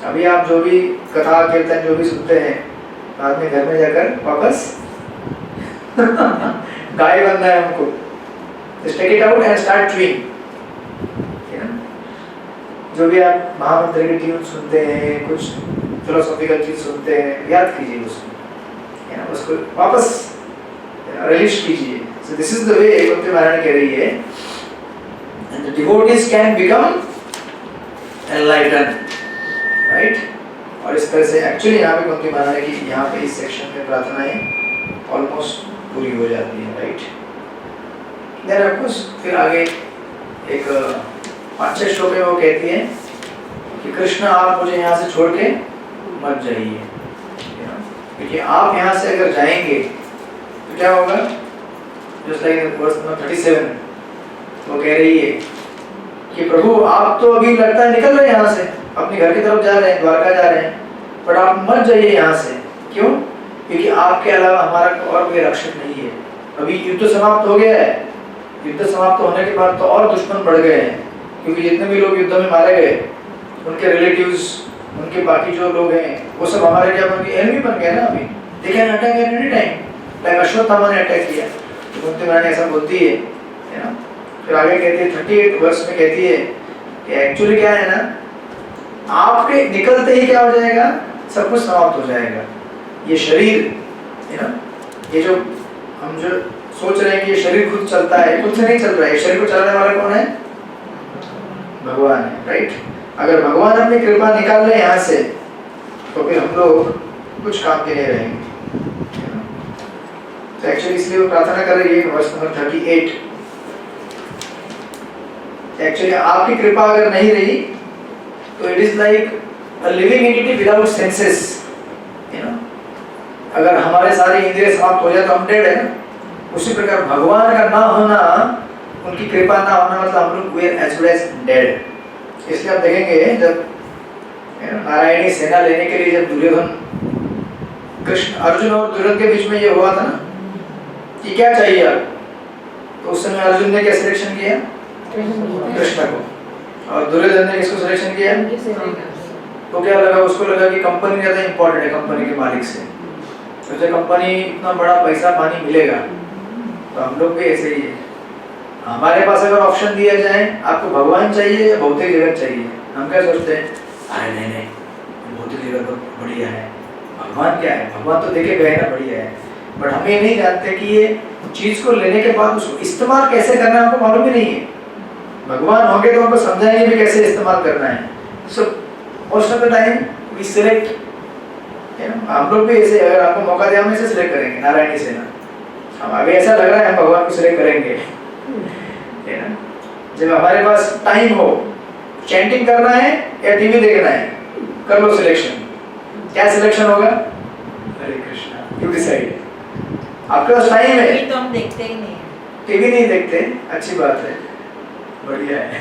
अभी आप जो भी कथा कीर्तन जो भी सुनते हैं, बाद में घर में जाकर वापस गाय बनना है हमको। Just take it out and start chewing. जो भी आप महामंत्र की ट्यून सुनते हैं, कुछ फिलोसॉफिकल चीज सुनते हैं, याद कीजिए उसको, उसको वापस रिलीज कीजिए। So this is the way Kunti महारानी कह रही है, and the devotees can become enlightened, right? और इस तरह से एक्चुअली यहाँ पे कुंती महारानी की यहाँ पे इस सेक्शन में प्रार्थनाएं ऑलमोस्ट पूरी हो जाती है, राइट। देन ऑफ कोर्स फिर आगे एक 5-6 श्लोक में वो कहती है कि कृष्ण आप मुझे यहाँ से छोड़ के मत जाइए, क्योंकि आप यहाँ से अगर जाएंगे तो क्या होगा? जस्ट लाइक वर्स नंबर 37 वो कह रही है कि प्रभु आप तो अभी लगता है निकल रहे हैं यहाँ से, अपने घर की तरफ जा रहे हैं, द्वारका जा रहे हैं, पर आप मत जाइए यहाँ से। क्यों? क्योंकि आपके अलावा हमारा और कोई रक्षक नहीं है। अभी युद्ध समाप्त हो गया है, युद्ध समाप्त होने के बाद तो और दुश्मन बढ़ गए हैं, क्योंकि जितने भी लोग युद्ध में मारे गए, उनके रिलेटिव्स, उनके बाकी जो लोग हैं, वो सब हमारे क्या बन गए? एनिमी बन गए ना। अभी देखिए attack any time, like Ashwatthama ने अटैक किया, तो कुंती महारानी ऐसा बोलती है ना। फिर आगे कहती है 38 वर्ष में कहती है कि एक्चुअली क्या है ना, आपके निकलते ही क्या हो जाएगा? सब कुछ समाप्त हो जाएगा। ये शरीर है ना, ये जो हम जो सोच रहे हैं कि ये शरीर खुद चलता है, खुद से नहीं चल रहा है। शरीर को चलाने वाला कौन है? भगवान है, राइट। अगर भगवान अपनी कृपा निकाल ले यहाँ से, तो फिर हम लोग कुछ काम के नहीं रहेंगे। तो एक्चुअली इसलिए वो प्रार्थना कर रही है वर्ष नंबर 38। एक्चुअली आपकी कृपा अगर नहीं रही तो it is like a living entity without senses, you know. अगर हमारे सारे इंद्रिय समाप्त हो जाए तो हम डेड है ना। उसी प्रकार भगवान का ना होना, उनकी कृपा ना होना, मतलब हम लोग we are as good as dead. इसलिए आप देखेंगे जब नारायणी सेना लेने के लिए जब दुर्योधन कृष्ण अर्जुन और दुर्योधन के बीच में ये हुआ था ना कि क्या चाहिए आप, तो उस समय अर्जुन ने क्या सिलेक्शन किया? कृष्ण को। और दुर्योधन ने किसको सिलेक्शन किया? तो क्या लगा उसको? लगा कि कंपनी ज्यादा इंपॉर्टेंट है, कंपनी के मालिक से। तो जब कंपनी इतना बड़ा पैसा पानी मिलेगा, तो हम लोग भी ऐसे ही है। हमारे पास अगर ऑप्शन दिया जाए आपको भगवान चाहिए या भौतिक जगत चाहिए, हम क्या सोचते हैं? अरे नहीं, भौतिक जगत तो बढ़िया है, भगवान क्या है? भगवान तो देखे गए ना, बढ़िया है। बट हम ये नहीं जानते कि ये चीज को लेने के बाद उसको इस्तेमाल कैसे करना है, हमको मालूम ही नहीं है। भगवान होंगे तो हमको समझाएंगे भी कैसे इस्तेमाल करना है। So most of the time we select, हम लोग भी ऐसे, अगर आपको मौका दिया हम ऐसे सिलेक्ट करेंगे नारायणी सेना। हम अभी ऐसा लग रहा है हम भगवान को सिलेक्ट करेंगे, है ना। जब हमारे पास टाइम हो, चैंटिंग करना है या टीवी देखना है, कर लो सिलेक्शन। क्या सिलेक्शन होगा? हरे कृष्णा, यू डिसाइड। आपके पास टाइम है, तो हम देखते ही नहीं, टीवी नहीं देखते, अच्छी बात है, बढ़िया है।